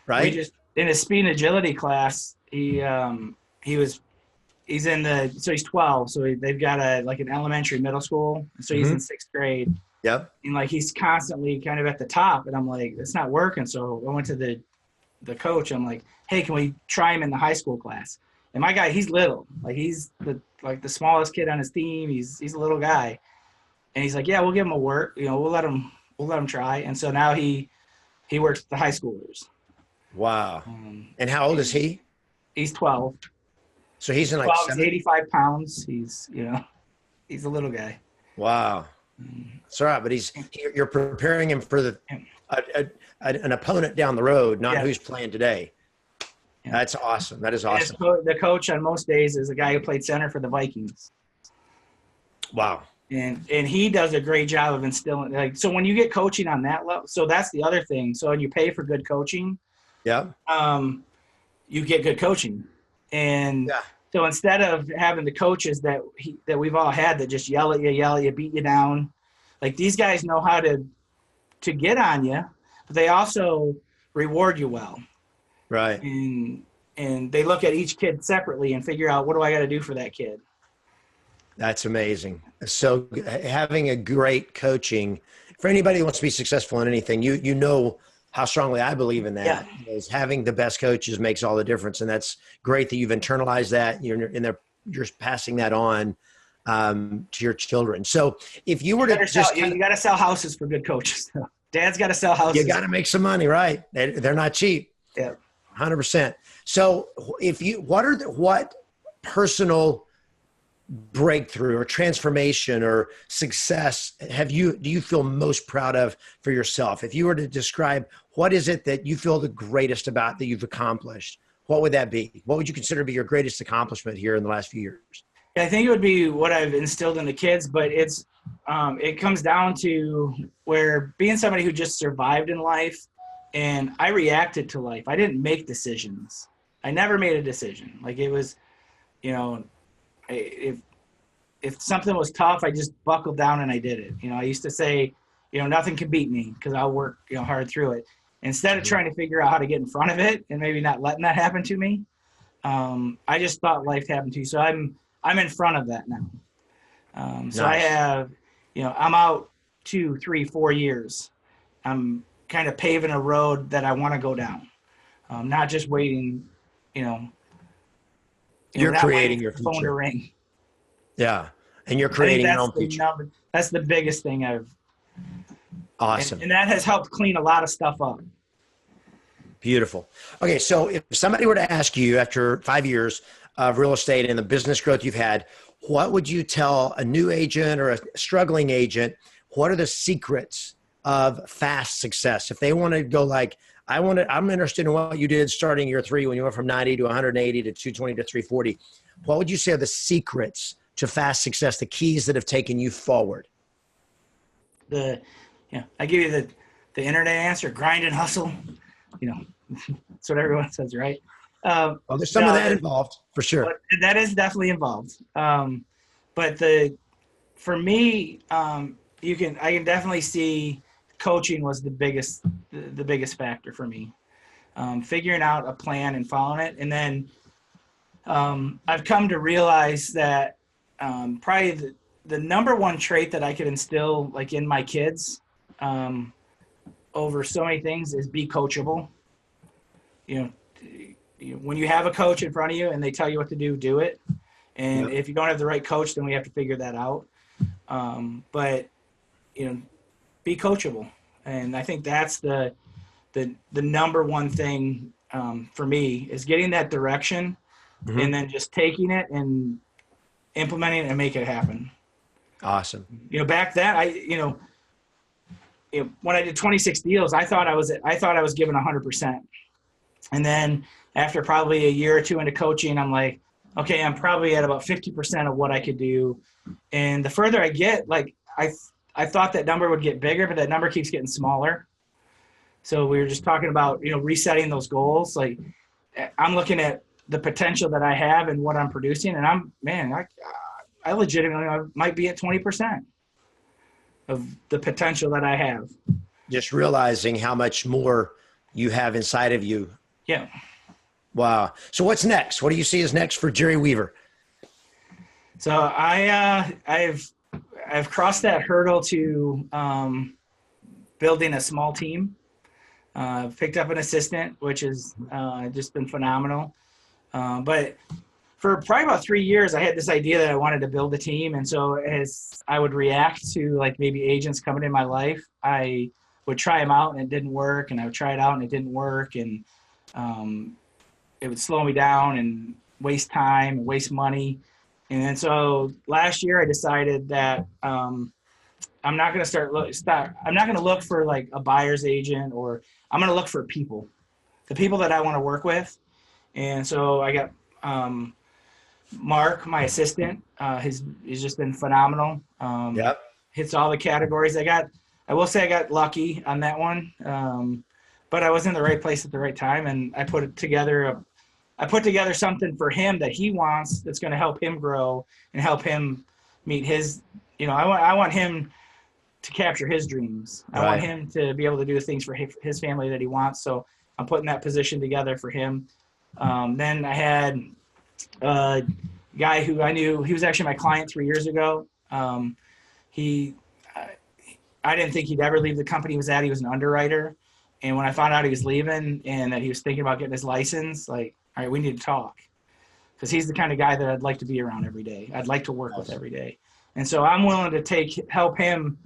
right? In his speed and agility class, he's he's 12. So they've got an elementary middle school. So he's in 6th grade. Yep. And like, he's constantly kind of at the top, and I'm like, it's not working. So I went to the coach. I'm like, hey, can we try him in the high school class? And my guy, he's little, like he's the smallest kid on his team. He's a little guy. And he's like, yeah, we'll give him a work. We'll let him try. And so now he works with the high schoolers. Wow. And how old is he? He's 12. So he's in like 12, he's 85 pounds. He's a little guy. Wow. That's all right. But you're preparing him for an opponent down the road, not who's playing today. Yeah. That's awesome. That is awesome. The coach on most days is a guy who played center for the Vikings. Wow. And he does a great job of instilling, so when you get coaching on that level, so that's the other thing. So when you pay for good coaching, you get good coaching. And so instead of having the coaches that we've all had that just yell at you, beat you down, like these guys know how to get on you, but they also reward you well. Right. And they look at each kid separately and figure out, what do I got to do for that kid? That's amazing. So having a great coaching for anybody who wants to be successful in anything, you know how strongly I believe in that is having the best coaches makes all the difference. And that's great that you've internalized that. You're passing that on to your children. So if you were to you got to sell houses for good coaches. Dad's got to sell houses. You got to make some money, right? They're not cheap. Yeah. 100%. So what personal breakthrough or transformation or success do you feel most proud of for yourself? If you were to describe what is it that you feel the greatest about that you've accomplished, what would that be? What would you consider to be your greatest accomplishment here in the last few years? I think it would be what I've instilled in the kids, but it comes down to where being somebody who just survived in life, and I reacted to life. I didn't make decisions. I never made a decision. Like it was, if something was tough, I just buckled down and I did it. I used to say, nothing can beat me because I'll work, hard through it. Instead of trying to figure out how to get in front of it and maybe not letting that happen to me, I just thought life happened to you. So I'm in front of that now. So nice. I have, I'm out 2, 3, 4 years. I'm kind of paving a road that I want to go down. Not just waiting, you're creating your future. Phone to ring. Yeah. And you're creating your own future. That's the biggest thing Awesome. And that has helped clean a lot of stuff up. Beautiful. Okay. So if somebody were to ask you after 5 years of real estate and the business growth you've had, what would you tell a new agent or a struggling agent? What are the secrets of fast success? If they want to go like, I'm interested in what you did starting year 3 when you went from 90 to 180 to 220 to 340. What would you say are the secrets to fast success, the keys that have taken you forward? I give you the internet answer: grind and hustle. That's what everyone says, right? Well, there's some of that involved for sure. That is definitely involved. But for me, I can definitely see coaching was the biggest factor for me. Figuring out a plan and following it. And then I've come to realize that probably the number one trait that I could instill like in my kids over so many things is be coachable. When you have a coach in front of you and they tell you what to do, do it. And if you don't have the right coach, then we have to figure that out. But be coachable. And I think that's the number one thing for me is getting that direction and then just taking it and implementing it and make it happen. Awesome. Back then when I did 26 deals, I thought I was given 100%. And then after probably a year or two into coaching, I'm like, okay, I'm probably at about 50% of what I could do. And the further I get, like I thought that number would get bigger, but that number keeps getting smaller. So we were just talking about, resetting those goals. Like I'm looking at the potential that I have and what I'm producing. And I legitimately might be at 20% of the potential that I have. Just realizing how much more you have inside of you. Yeah. Wow. So what's next? What do you see as next for Jerry Weaver? So I've crossed that hurdle to building a small team. Picked up an assistant, which has just been phenomenal. But for probably about 3 years, I had this idea that I wanted to build a team. And so as I would react to like maybe agents coming in my life, I would try them out and it didn't work. And I would try it out and it didn't work. And it would slow me down and waste time and waste money. And then so last year I decided that I'm not going to I'm not going to look for like a buyer's agent, or I'm going to look for the people that I want to work with. And so I got Mark, my assistant. He's just been phenomenal. Hits all the categories. I will say I got lucky on that one, but I was in the right place at the right time, and I put together something for him that he wants that's going to help him grow and help him meet his. I want him to capture his dreams. I want him to be able to do things for his family that he wants. So I'm putting that position together for him. Then I had a guy who I knew, he was actually my client 3 years ago. I didn't think he'd ever leave the company he was at. He was an underwriter. And when I found out he was leaving and that he was thinking about getting his license, like, all right, we need to talk. Because he's the kind of guy that I'd like to be around every day. I'd like to work with every day. And so I'm willing to help him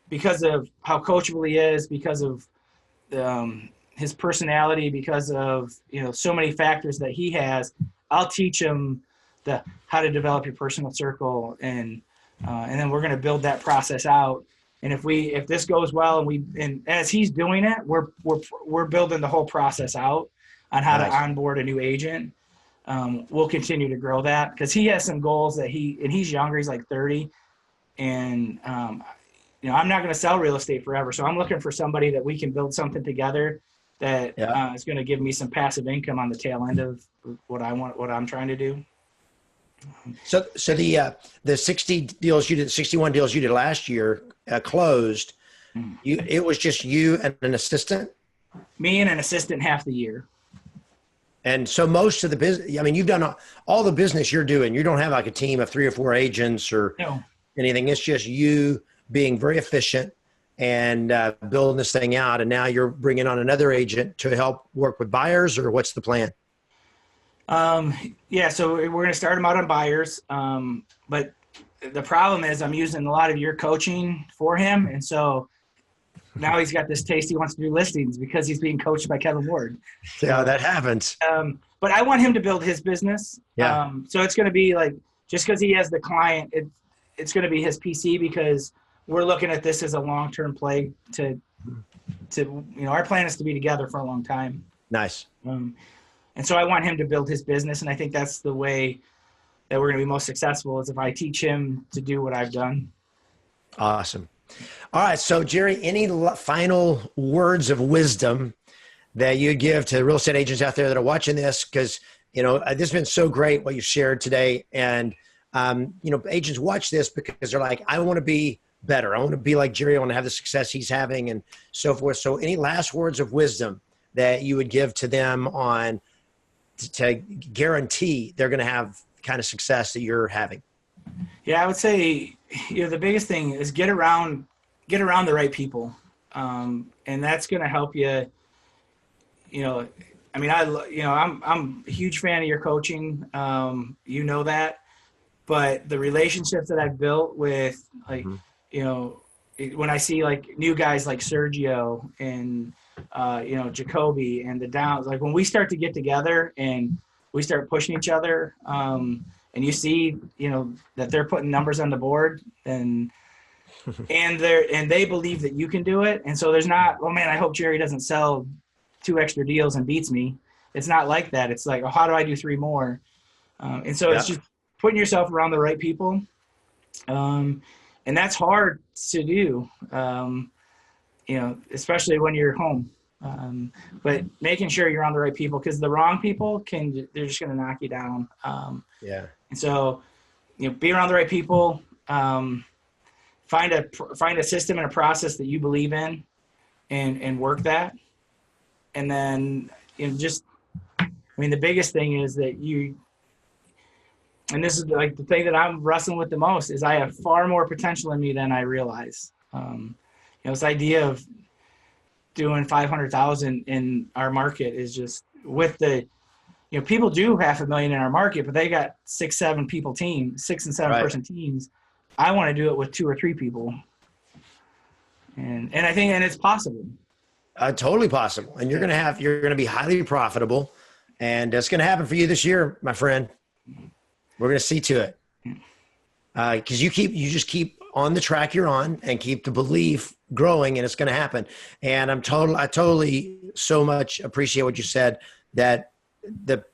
because of how coachable he is, because of his personality, because of so many factors that he has. I'll teach him how to develop your personal circle, and then we're going to build that process out. And if this goes well, and as he's doing it, we're building the whole process out on how to onboard a new agent. We'll continue to grow that because he has some goals and he's younger. He's like 30, and I'm not going to sell real estate forever. So I'm looking for somebody that we can build something together that is going to give me some passive income on the tail end of what I'm trying to do. So the 61 deals you did last year closed. It was just you and an assistant? Me and an assistant half the year. And so most of the business, you've done all the business you're doing. You don't have like a team of 3 or 4 agents or anything. It's just you being very efficient and building this thing out. And now you're bringing on another agent to help work with buyers, or what's the plan? So we're going to start them out on buyers. But the problem is I'm using a lot of your coaching for him. And so now he's got this taste. He wants to do listings because he's being coached by Kevin Ward. Yeah, that happens. But I want him to build his business. Yeah. So it's going to be like, just because he has the client, it's going to be his PC, because we're looking at this as a long-term play to our plan is to be together for a long time. Nice. And so I want him to build his business. And I think that's the way that we're going to be most successful is if I teach him to do what I've done. Awesome. All right. So Jerry, any final words of wisdom that you'd give to real estate agents out there that are watching this? Because, this has been so great what you shared today. And, agents watch this because they're like, I want to be better. I want to be like Jerry. I want to have the success he's having and so forth. So any last words of wisdom that you would give to them on to guarantee they're going to have the kind of success that you're having? Yeah, I would say, the biggest thing is get around the right people. And that's going to help you, I'm a huge fan of your coaching. That, but the relationships that I've built with when I see like new guys like Sergio and, Jacoby and the Downs, like when we start to get together and we start pushing each other, and you see, that they're putting numbers on the board and they believe that you can do it. And so there's not, oh man, I hope Jerry doesn't sell 2 extra deals and beats me. It's not like that. It's like, oh, how do I do 3 more? And so it's just putting yourself around the right people. And that's hard to do, especially when you're home. But making sure you're on the right people, because the wrong people they're just going to knock you down. And so, be around the right people, find a system and a process that you believe in and work that. And then, the biggest thing is that and this is like the thing that I'm wrestling with the most, is I have far more potential in me than I realize. This idea of doing 500,000 in our market is just with the, people do $500,000 in our market, but they got 6 and 7 person teams. I want to do it with 2 or 3 people. And I think, and it's possible. Totally possible. And you're going to be highly profitable, and it's going to happen for you this year, my friend. We're going to see to it. Cause you just keep on the track you're on and keep the belief growing, and it's going to happen. And I totally so much appreciate what you said, that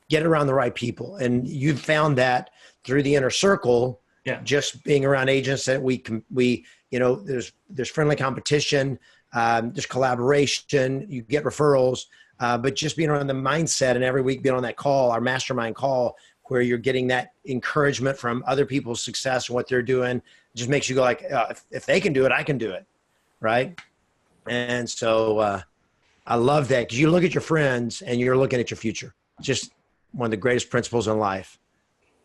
get around the right people. And you've found that through the inner circle, just being around agents that there's friendly competition, there's collaboration, you get referrals, but just being around the mindset and every week being on that call, our mastermind call, where you're getting that encouragement from other people's success and what they're doing, just makes you go like, if they can do it, I can do it. Right. And so I love that, because you look at your friends and you're looking at your future. Just one of the greatest principles in life.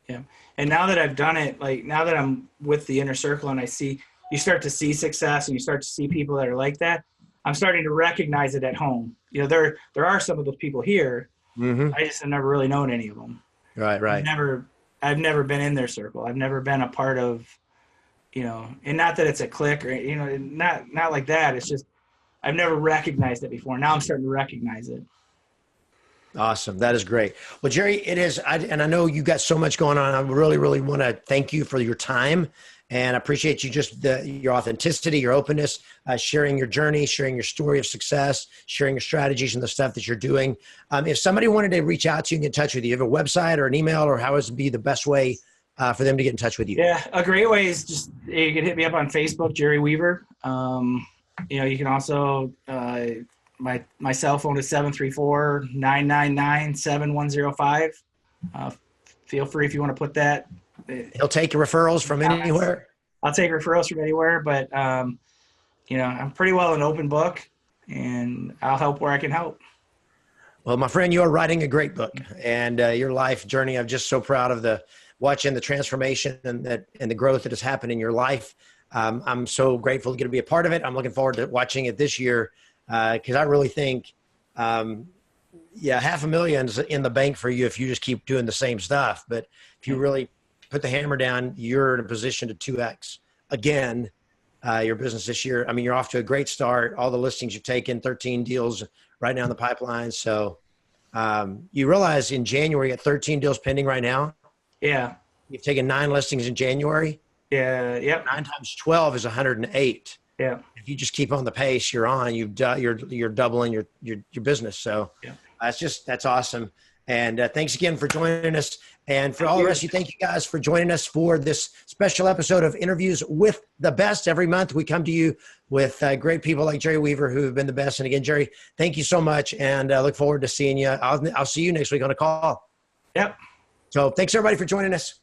Yeah. And now that I've done it, like now that I'm with the inner circle and you start to see success and you start to see people that are like that, I'm starting to recognize it at home. There are some of those people here. Mm-hmm. I just have never really known any of them. Right. I've never been in their circle. I've never been a part of, and not that it's a clique or, not like that. It's just, I've never recognized it before. Now I'm starting to recognize it. Awesome. That is great. Well, Jerry, it is, and I know you got so much going on. I really, really want to thank you for your time, and I appreciate you your authenticity, your openness, sharing your journey, sharing your story of success, sharing your strategies and the stuff that you're doing. If somebody wanted to reach out to you and get in touch with you, you have a website or an email, or how would be the best way for them to get in touch with you? Yeah, a great way is just, you can hit me up on Facebook, Jerry Weaver. You can also, my cell phone is 734-999-7105. Feel free if you want to put that. He'll take referrals from anywhere. I'll take referrals from anywhere, but I'm pretty well an open book, and I'll help where I can help. Well, my friend, you are writing a great book, and your life journey. I'm just so proud of watching the transformation and the growth that has happened in your life. I'm so grateful to get to be a part of it. I'm looking forward to watching it this year, because I really think, $500,000's in the bank for you if you just keep doing the same stuff. But if you really put the hammer down, you're in a position to 2X again your business this year. I mean, you're off to a great start. All the listings you've taken, 13 deals right now in the pipeline. So you realize in January, you got 13 deals pending right now. Yeah. You've taken 9 listings in January. Yeah. Yep. 9 times 12 is 108. Yeah. If you just keep on the pace you're on, you're doubling your business. So that's awesome. And thanks again for joining us. And for all the rest of you, thank you guys for joining us for this special episode of Interviews with the Best. Every month we come to you with great people like Jerry Weaver who have been the best. And again, Jerry, thank you so much. And I look forward to seeing you. I'll see you next week on a call. Yep. So thanks everybody for joining us.